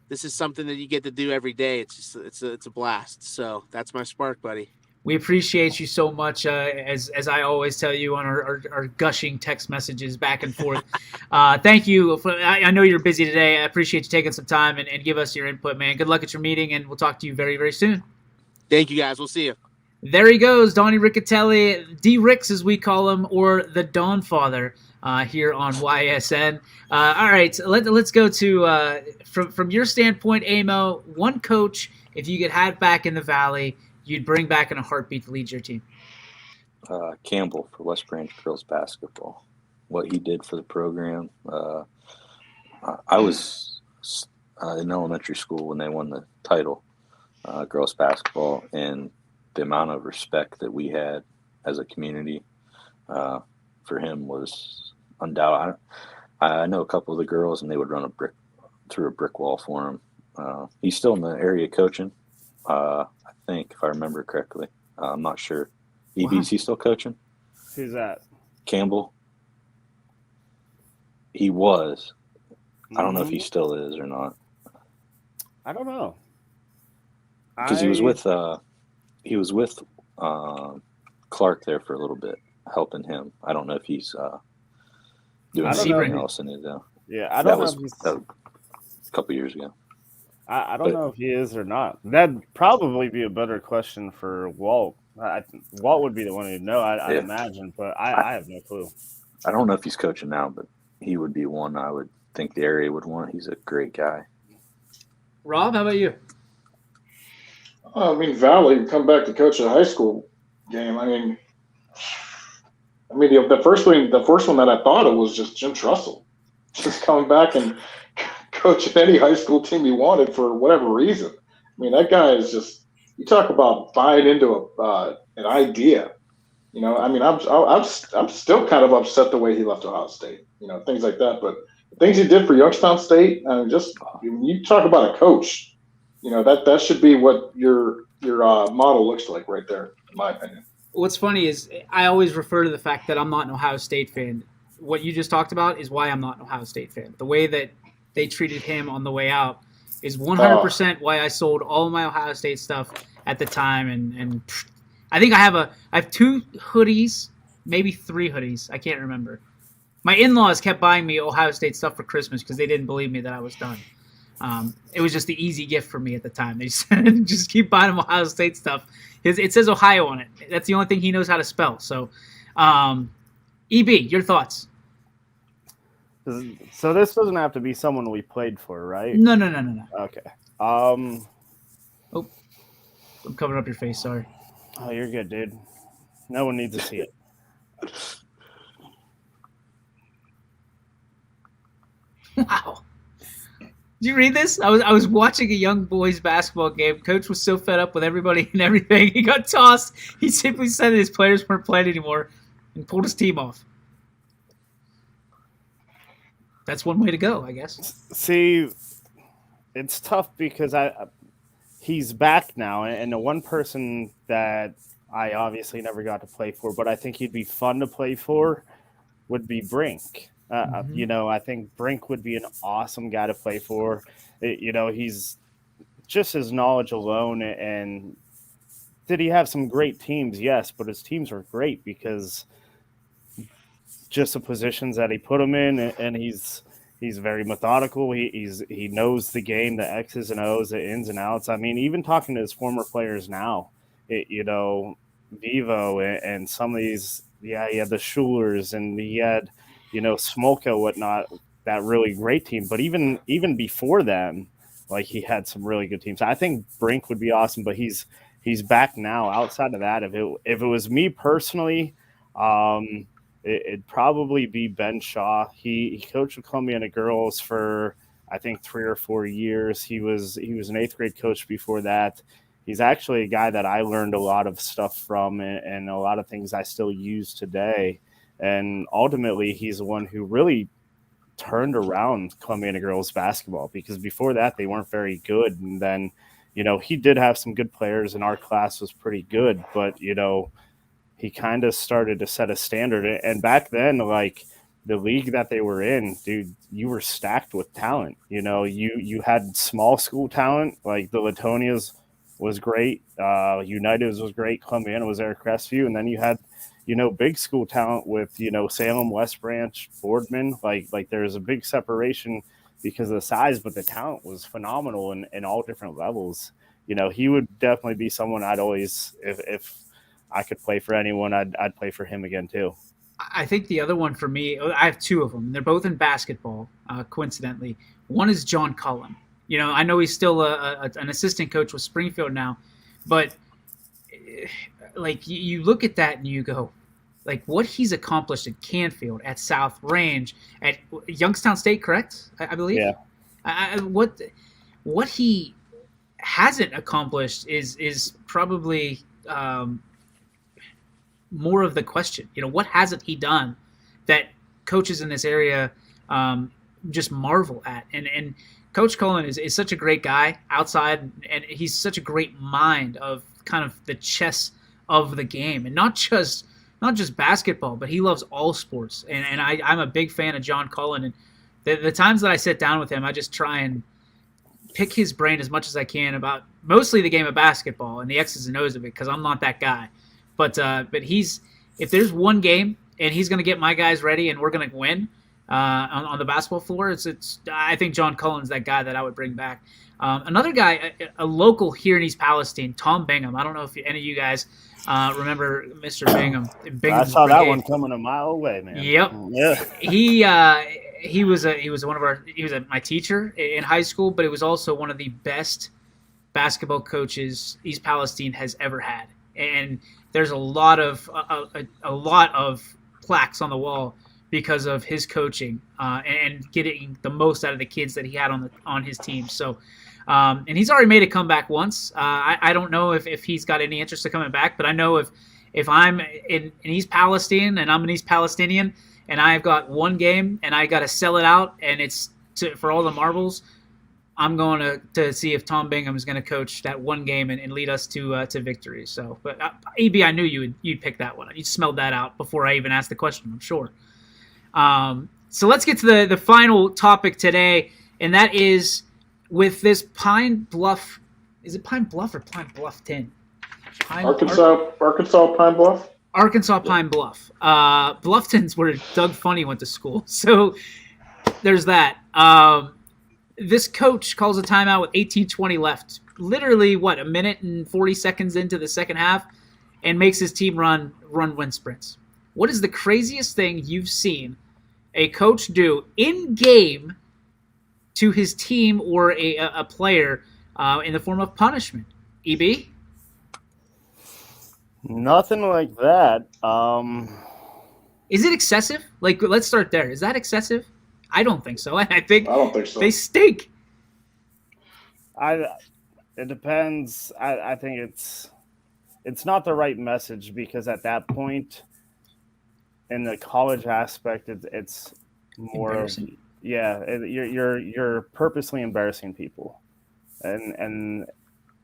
this is something that you get to do every day. It's a blast. So that's my spark, buddy. We appreciate you so much, as I always tell you on our gushing text messages back and forth. Thank you. I know you're busy today. I appreciate you taking some time and give us your input, man. Good luck at your meeting, and we'll talk to you very, very soon. Thank you, guys. We'll see you. There he goes, Donnie Riccatelli, D-Ricks as we call him, or the Dawn Father, here on YSN. All right, let's go to, from your standpoint, Amo, one coach, if you could have back in the Valley, you'd bring back in a heartbeat to lead your team. Campbell for West Branch girls basketball. What he did for the program. I was in elementary school when they won the title, girls basketball, and the amount of respect that we had as a community for him was undoubted. I know a couple of the girls, and they would run through a brick wall for him. He's still in the area coaching. I think, if I remember correctly. I'm not sure. Is he still coaching? Who's that? Campbell. He was. I don't know if he still is or not. I don't know. Because he was with Clark there for a little bit, helping him. I don't know if he's doing anything else in it though. Yeah, I don't know. That was a couple years ago. I don't know if he is or not. That'd probably be a better question for Walt. Walt would be the one who'd know, I'd imagine, but I have no clue. I don't know if he's coaching now, but he would be one I would think the area would want. He's a great guy. Rob, how about you? Valley come back to coach a high school game. The first one that I thought of was just Jim Trussell, just coming back and coaching any high school team he wanted for whatever reason. That guy is just, you talk about buying into an idea. I'm still kind of upset the way he left Ohio State. Things like that. But the things he did for Youngstown State, you talk about a coach. That should be what your model looks like right there, in my opinion. What's funny is I always refer to the fact that I'm not an Ohio State fan. What you just talked about is why I'm not an Ohio State fan. The way that they treated him on the way out is 100% why I sold all my Ohio State stuff at the time. And I think I have 2 hoodies, maybe 3 hoodies. I can't remember. My in-laws kept buying me Ohio State stuff for Christmas because they didn't believe me that I was done. It was just the easy gift for me at the time. They said, just keep buying him Ohio State stuff. It says Ohio on it. That's the only thing he knows how to spell. So, EB, your thoughts? So this doesn't have to be someone we played for, right? No. Okay. I'm covering up your face. Sorry. Oh, you're good, dude. No one needs to see it. Wow. Did you read this? I was watching a young boys basketball game. Coach was so fed up with everybody and everything. He got tossed. He simply said that his players weren't playing anymore and pulled his team off. That's one way to go, I guess. See, it's tough because he's back now, and the one person that I obviously never got to play for, but I think he'd be fun to play for, would be Brink. I think Brink would be an awesome guy to play for. He's just his knowledge alone. And did he have some great teams? Yes, but his teams were great because just the positions that he put him in, and he's very methodical. He knows the game, the X's and O's, the ins and outs. Even talking to his former players now, Vivo and some of these, he had the Schulers and he had, Smolka, whatnot, that really great team. But even before them, he had some really good teams. I think Brink would be awesome, but he's back now. Outside of that, if it was me personally, it'd probably be Ben Shaw. He coached with Columbiana girls for I think 3 or 4 years. He was an 8th grade coach before that. He's actually a guy that I learned a lot of stuff from and a lot of things I still use today. And ultimately, he's the one who really turned around Columbiana girls basketball, because before that, they weren't very good. And then, he did have some good players, and our class was pretty good. But, he kind of started to set a standard. And back then, the league that they were in, dude, you were stacked with talent. You know, you had small school talent, like the Latonias was great, Uniteds was great, Columbiana was Eric Crestview, and then you had, you know, big school talent with, you know, Salem, West Branch, Boardman. Like there's a big separation because of the size, but the talent was phenomenal in all different levels. You know, he would definitely be someone I'd always, if I could play for anyone, I'd play for him again too. I think the other one for me, I have two of them. They're both in basketball, coincidentally. One is John Cullen. You know, I know he's still an assistant coach with Springfield now, but like you look at that and you go, like what he's accomplished at Canfield, at South Range, at Youngstown State, correct? I believe. Yeah. What he hasn't accomplished is probably more of the question. You know, what hasn't he done that coaches in this area just marvel at? And Coach Cullen is such a great guy outside, and he's such a great mind of kind of the chess of the game, and not just basketball, but he loves all sports. And I'm a big fan of John Cullen, and the times that I sit down with him, I just try and pick his brain as much as I can about mostly the game of basketball and the X's and O's of it, because I'm not that guy. But if there's one game and he's going to get my guys ready and we're going to win on the basketball floor, I think John Cullen's that guy that I would bring back. Another guy, a local here in East Palestine, Tom Bingham. I don't know if any of you guys remember Mr. Bingham. I saw that one coming a mile away, man. Yep. Yeah. He was my teacher in high school, but it was also one of the best basketball coaches East Palestine has ever had. And there's a lot of plaques on the wall because of his coaching and getting the most out of the kids that he had on his team. So, and he's already made a comeback once. I don't know if he's got any interest in coming back, but I know if I'm in East Palestine and I'm an East Palestinian and I've got one game and I got to sell it out and it's for all the marbles, I'm going to see if Tom Bingham is going to coach that one game and lead us to victory. So, but AB, I knew you'd pick that one. You smelled that out before I even asked the question, I'm sure. So let's get to the final topic today, and that is with this Pine Bluff. Is it Pine Bluff or Pine Bluffton? Arkansas Pine Bluff. Arkansas Pine Bluff. Bluffton's where Doug Funny went to school. So there's that. This coach calls a timeout with 18:20 left. Literally, a minute and 40 seconds into the second half, and makes his team run wind sprints. What is the craziest thing you've seen a coach do in game to his team or a player in the form of punishment? EB? Nothing like that. Is it excessive? Like, let's start there. Is that excessive? I don't think so. I don't think so. They stink. It depends. I think it's not the right message, because at that point, in the college aspect, it's more you're purposely embarrassing people, and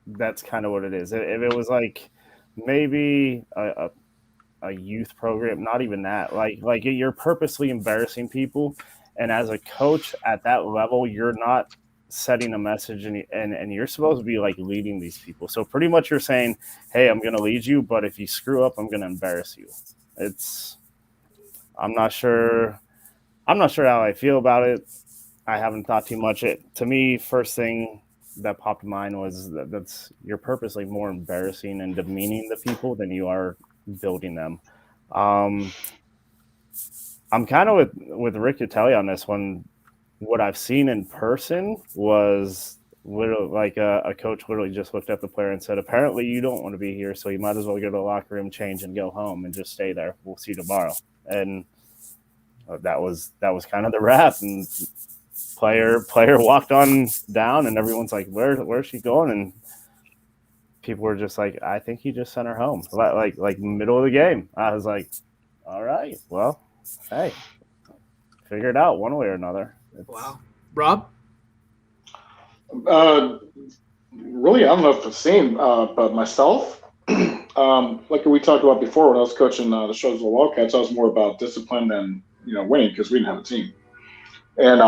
that's kind of what it is. If it was like maybe a youth program, not even that, like you're purposely embarrassing people. And as a coach at that level, you're not setting a message, and you're supposed to be like leading these people. So pretty much you're saying, hey, I'm going to lead you, but if you screw up, I'm going to embarrass you. I'm not sure how I feel about it. I haven't thought too much. To me, first thing that popped in mind was that's you're purposely more embarrassing and demeaning the people than you are building them. I'm kind of with Rick to tell you on this one. What I've seen in person was literally like a coach literally just looked at the player and said, apparently you don't want to be here, so you might as well go to the locker room, change, and go home and just stay there. We'll see you tomorrow. And that was kind of the wrap. And player walked on down, and everyone's like, where's she going? And people were just like, I think he just sent her home. Like middle of the game. I was like, all right, well, hey, figure it out one way or another. Wow. Rob? Really, I don't know if I've seen, but myself, like we talked about before when I was coaching the Charlottesville Wildcats, I was more about discipline winning because we didn't have a team. And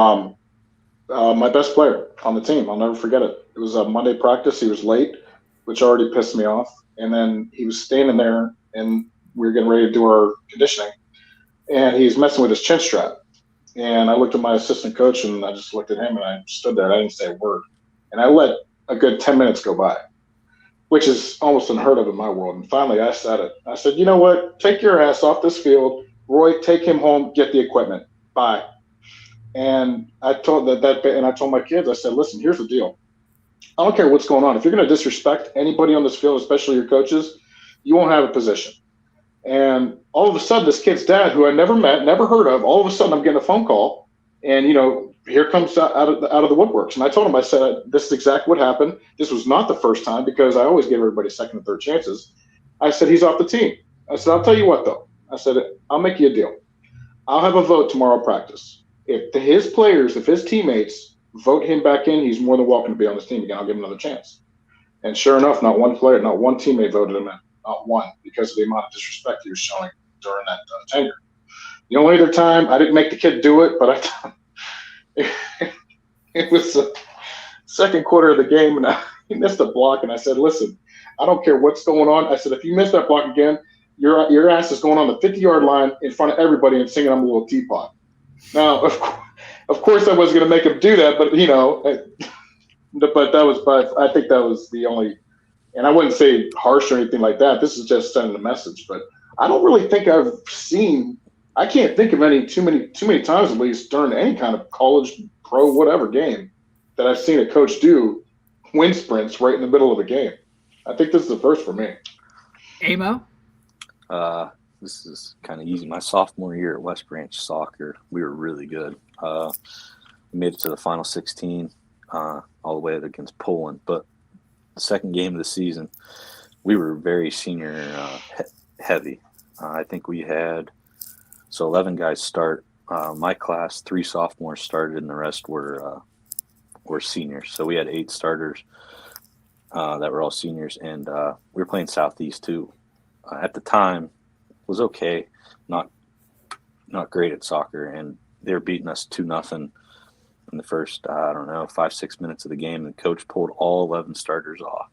my best player on the team, I'll never forget it. It was a Monday practice. He was late, which already pissed me off. And then he was standing there, and we were getting ready to do our conditioning, and he's messing with his chin strap. And I looked at my assistant coach, and I just looked at him, and I stood there. I didn't say a word. And I let a good 10 minutes go by, which is almost unheard of in my world. And finally, I said it. I said, you know what? Take your ass off this field. Roy, take him home. Get the equipment. Bye. And I told and I told my kids, I said, listen, here's the deal. I don't care what's going on. If you're going to disrespect anybody on this field, especially your coaches, you won't have a position. And all of a sudden, this kid's dad, who I never met, never heard of, all of a sudden I'm getting a phone call, and here comes out of the woodworks. And I told him, I said, this is exactly what happened. This was not the first time, because I always give everybody second and third chances. I said, he's off the team. I said, I'll tell you what, though. I said, I'll make you a deal. I'll have a vote tomorrow practice. If his teammates vote him back in, he's more than welcome to be on this team again. I'll give him another chance. And sure enough, not one player, not one teammate voted him in. Not one, because of the amount of disrespect he was showing during that tenure. The only other time, I didn't make the kid do it, but it was the second quarter of the game, and he missed a block, and I said, listen, I don't care what's going on. I said, if you miss that block again, your ass is going on the 50-yard line in front of everybody and singing I'm a little teapot. Now, of course, I wasn't going to make him do that, but I think that was the only. And I wouldn't say harsh or anything like that. This is just sending a message. But I don't really think I can't think of too many times, at least during any kind of college, pro, whatever game, that I've seen a coach do wind sprints right in the middle of a game. I think this is the first for me. Amo? This is kind of easy. My sophomore year at West Branch soccer, we were really good. We made it to the final 16 all the way against Poland. But the second game of the season, we were very senior heavy. I think we had 11 guys start. My class, 3 sophomores started, and the rest were seniors. So we had 8 starters that were all seniors, and we were playing Southeast too. At the time, was okay, not great at soccer, and they were beating us 2-0 in the first, 5-6 minutes of the game. And the coach pulled all 11 starters off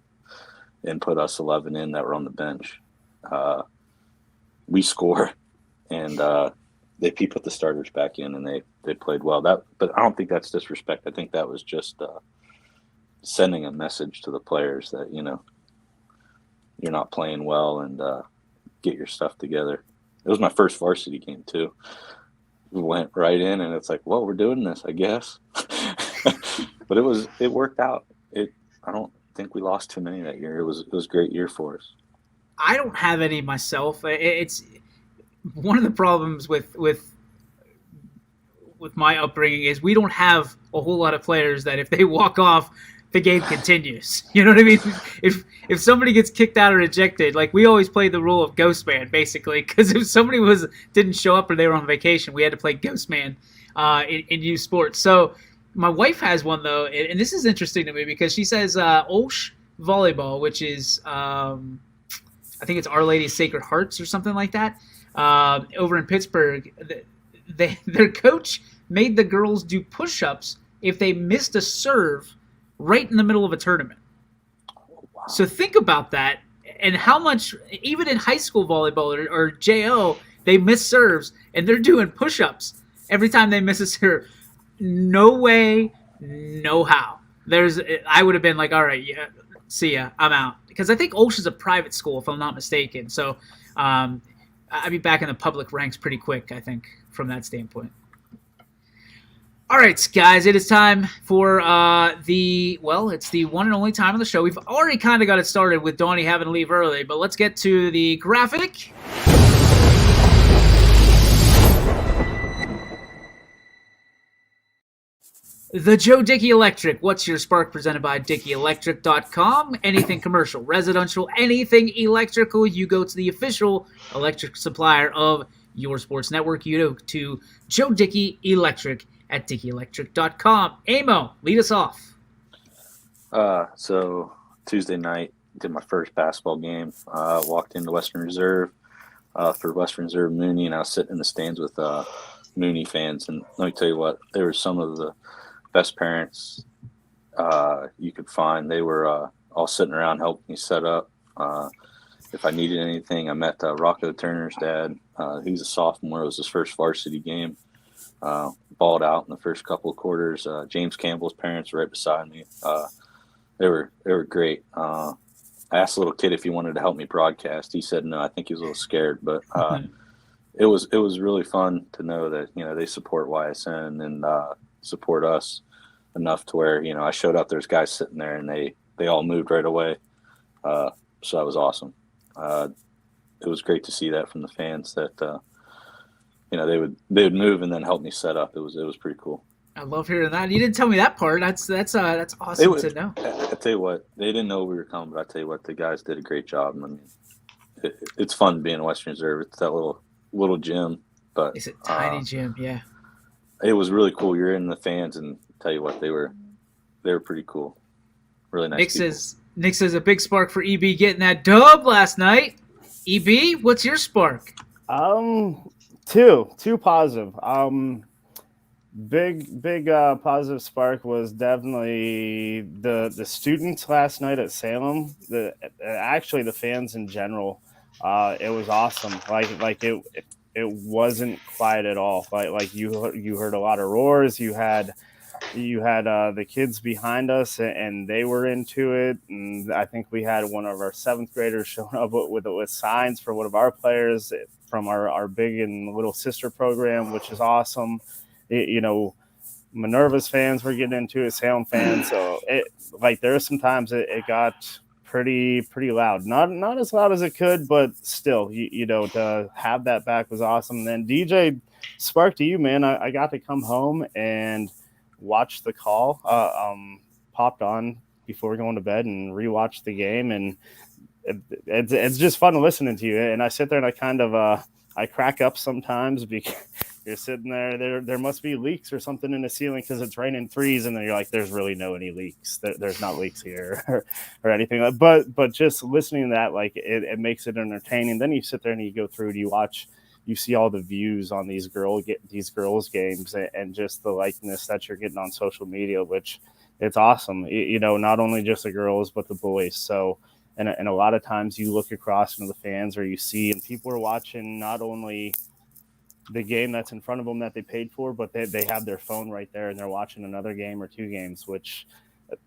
and put us 11 in that were on the bench. We scored, and they put the starters back in, and they played well. But I don't think that's disrespect. I think that was just sending a message to the players that you're not playing well, and get your stuff together. It was my first varsity game too. We went right in, and it's like, well, we're doing this, I guess. But it worked out. I don't think we lost too many that year. It was a great year for us. I don't have any myself. It's one of the problems with my upbringing is we don't have a whole lot of players that if they walk off, the game continues. You know what I mean? If somebody gets kicked out or ejected, like we always played the rule of Ghost Man, basically, because if somebody didn't show up or they were on vacation, we had to play Ghost Man in youth sports. So my wife has one though, and this is interesting to me because she says Olsh Volleyball, which is I think it's Our Lady of Sacred Hearts or something like that, over in Pittsburgh. Their coach made the girls do push-ups if they missed a serve right in the middle of a tournament. Wow. So think about that, and how much, even in high school volleyball or JO, they miss serves, and they're doing push-ups every time they miss a serve. No way, no how. I would have been like, all right, yeah, see ya, I'm out. Because I think Olsh is a private school, if I'm not mistaken. So I'd be back in the public ranks pretty quick, I think, from that standpoint. All right, guys, it is time for it's the one and only time of the show. We've already kind of got it started with Donnie having to leave early, but let's get to the graphic. The Joe Dickey Electric. What's your spark? Presented by DickeyElectric.com. Anything commercial, residential, anything electrical, you go to the official electric supplier of your sports network. You go to Joe Dickey Electric at DickeyElectric.com. Amo, lead us off. So Tuesday night, did my first basketball game. Walked into Western Reserve for Western Reserve Mooney, and I was sitting in the stands with Mooney fans, and let me tell you what, they were some of the best parents you could find. They were all sitting around helping me set up. If I needed anything, I met Rocco Turner's dad. He's a sophomore. It was his first varsity game. Balled out in the first couple of quarters. James Campbell's parents were right beside me. They were great. I asked the little kid if he wanted to help me broadcast. He said no. I think he was a little scared, but it was really fun to know that they support YSN and support us enough to where I showed up. There's guys sitting there, and they all moved right away. So that was awesome. It was great to see that from the fans that they would move and then help me set up. It was pretty cool. I love hearing that. You didn't tell me that part. That's awesome to know. I tell you what, they didn't know we were coming, but I tell you what, the guys did a great job. I mean, it's fun being in Western Reserve. It's that little gym, but it's a tiny gym. Yeah, it was really cool. You're in the fans, and tell you what, they were pretty cool. Really nice. Nick says a big spark for EB getting that dub last night. EB, what's your spark? Two positive. Big positive spark was definitely the students last night at Salem. Actually the fans in general. It was awesome. Like it wasn't quiet at all. Like you heard a lot of roars. You had the kids behind us, and they were into it. And I think we had one of our 7th graders showing up with signs for one of our players from our big and little sister program, which is awesome. Minerva's fans were getting into it, Salem fans. So there are some times it got pretty loud. Not as loud as it could, but still, to have that back was awesome. And then DJ, spark to you, man. I got to come home and watch the call. Popped on before going to bed and rewatched the game, and it's just fun listening to you. And I sit there and I kind of I crack up sometimes because you're sitting there must be leaks or something in the ceiling because it's raining threes, and then you're like, there's really any leaks. There's not leaks here or anything. But just listening to that, like it makes it entertaining. Then you sit there and you go through and you watch. You see all the views on these girls games and just the likeness that you're getting on social media, which it's awesome. Not only just the girls, but the boys. So, and a lot of times you look across into the fans or you see, and people are watching not only the game that's in front of them that they paid for, but they have their phone right there and they're watching another game or 2 games, which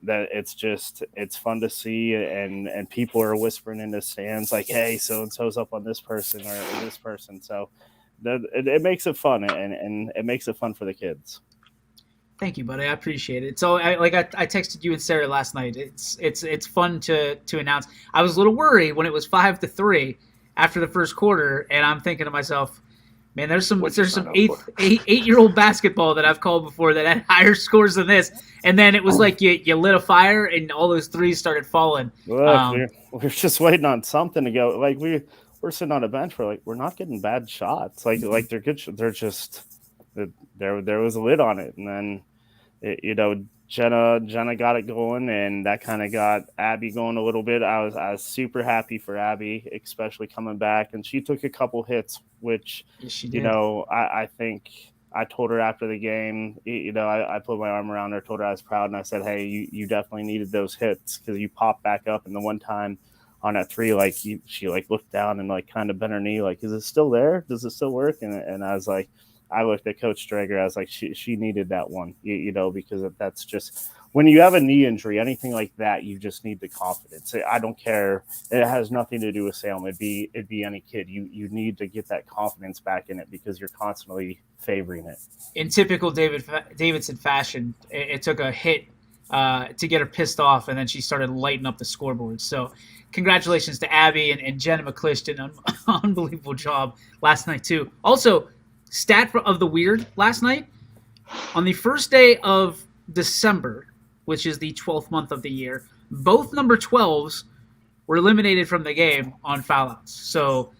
that it's fun to see, and people are whispering in the stands like, hey, so-and-so's up on this person or this person. So it makes it fun, and it makes it fun for the kids. Thank you, buddy. I appreciate it. So I texted you and Sarah last night. It's fun to announce. I was a little worried when it was 5-3 after the first quarter, and I'm thinking to myself, man, there's some 8-year-old basketball that I've called before that had higher scores than this, and then it was like you lit a fire and all those threes started falling. Look, we're just waiting on something to go. Like we're sitting on a bench. We're not getting bad shots. Like they're good. They're just there was a lid on it, and then Jenna got it going, and that kind of got Abby going a little bit. I was super happy for Abby, especially coming back, and she took a couple hits, which I think I told her after the game. I put my arm around her, told her I was proud, and I said, hey, you definitely needed those hits because you popped back up. And the one time on that 3, she looked down and kind of bent her knee, like, is it still there? Does it still work? And I was like, I looked at Coach Drager. I was like, she needed that one, because that's just when you have a knee injury, anything like that, you just need the confidence. I don't care. It has nothing to do with Salem. It'd be any kid. You need to get that confidence back in it because you're constantly favoring it. In typical Davidson fashion, it took a hit to get her pissed off, and then she started lighting up the scoreboard. So congratulations to Abby and Jenna McClish did an unbelievable job last night too. Also, stat of the weird last night, on the first day of December, which is the 12th month of the year, both number 12s were eliminated from the game on foul outs. So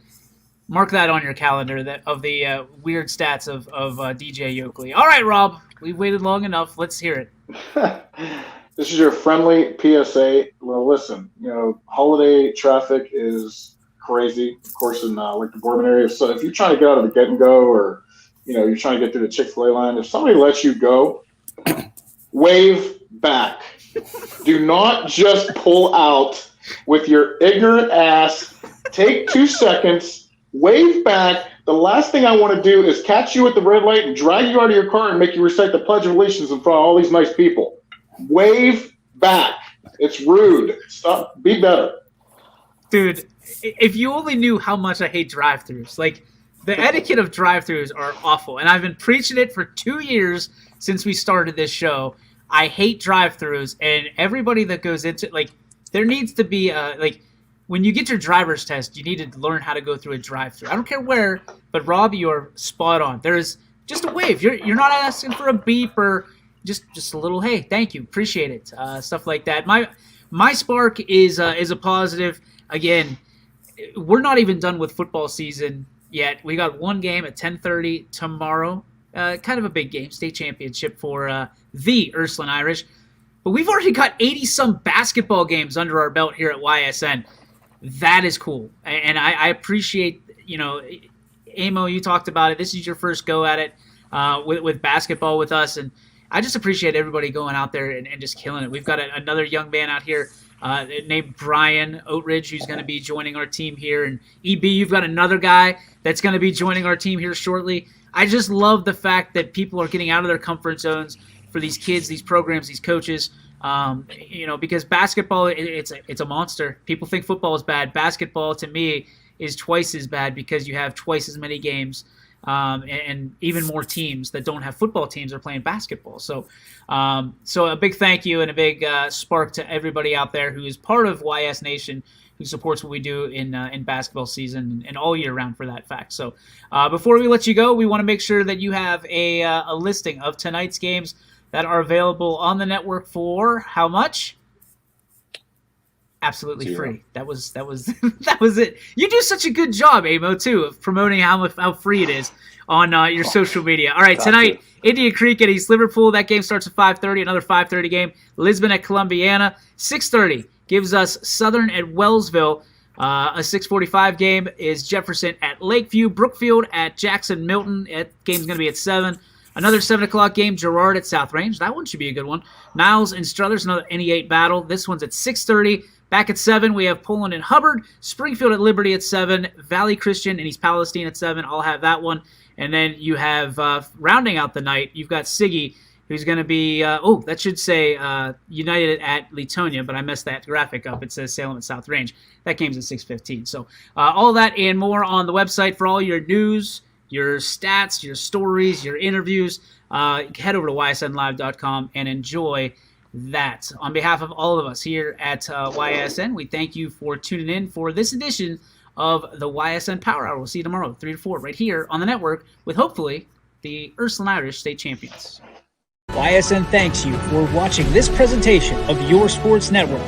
mark that on your calendar of the weird stats of DJ Yoakley. All right, Rob, we've waited long enough. Let's hear it. This is your friendly PSA. Well, listen, holiday traffic is crazy, of course, in the Boardman area. So if you're trying to get out of the get and go or you're trying to get through the Chick-fil-A line. If somebody lets you go, wave back. Do not just pull out with your ignorant ass. Take 2 seconds, wave back. The last thing I want to do is catch you at the red light and drag you out of your car and make you recite the Pledge of Allegiance in front of all these nice people. Wave back. It's rude. Stop. Be better. Dude, if you only knew how much I hate drive-thrus. Like, the etiquette of drive-thrus are awful. And I've been preaching it for 2 years since we started this show. I hate drive-thrus. And everybody that goes into, like, there needs to be, when you get your driver's test, you need to learn how to go through a drive-thru. I don't care where, but Rob, you're spot on. There's just a wave. You're not asking for a beep or just a little, hey, thank you, appreciate it, stuff like that. My spark is a positive. Again, we're not even done with football season yet. We got one game at 10:30 tomorrow. Kind of a big game, state championship for the Ursuline Irish. But we've already got 80-some basketball games under our belt here at YSN. That is cool. And I appreciate, Amo, you talked about it. This is your first go at it with basketball with us. And I just appreciate everybody going out there and just killing it. We've got another young man out here named Brian Oatridge who's going to be joining our team here. And EB, you've got another guy that's going to be joining our team here shortly. I just love the fact that people are getting out of their comfort zones for these kids, these programs, these coaches. Because basketball, it's a monster. People think football is bad. Basketball, to me, is twice as bad because you have twice as many games and even more teams that don't have football teams are playing basketball. So a big thank you and a big spark to everybody out there who is part of YS Nation, who supports what we do in basketball season and all year round for that fact. So before we let you go, we want to make sure that you have a listing of tonight's games that are available on the network for how much? Absolutely $0. Free. That was that was it. You do such a good job, Amo, too, of promoting how free it is on your social media. All right, tonight, Indian Creek at East Liverpool. That game starts at 5:30. Another 5:30 game. Lisbon at Columbiana. 6:30 gives us Southern at Wellsville. A 6:45 game is Jefferson at Lakeview. Brookfield at Jackson Milton. That game's going to be at 7. Another 7 o'clock game, Girard at South Range. That one should be a good one. Niles and Struthers, another NE8 battle. This one's at 6:30. Back at 7, we have Poland and Hubbard. Springfield at Liberty at 7. Valley Christian and East Palestine at 7. I'll have that one. And then you have, rounding out the night, you've got Siggy, who's going to be, that should say United at Leetonia, but I messed that graphic up. It says Salem at South Range. That game's at 6:15. So all that and more on the website for all your news, your stats, your stories, your interviews. Head over to ysnlive.com and enjoy that. On behalf of all of us here at YSN, we thank you for tuning in for this edition of the YSN Power Hour. We'll see you tomorrow, 3 to 4, right here on the network with hopefully the Ursuline Irish state champions. YSN thanks you for watching this presentation of Your Sports Network.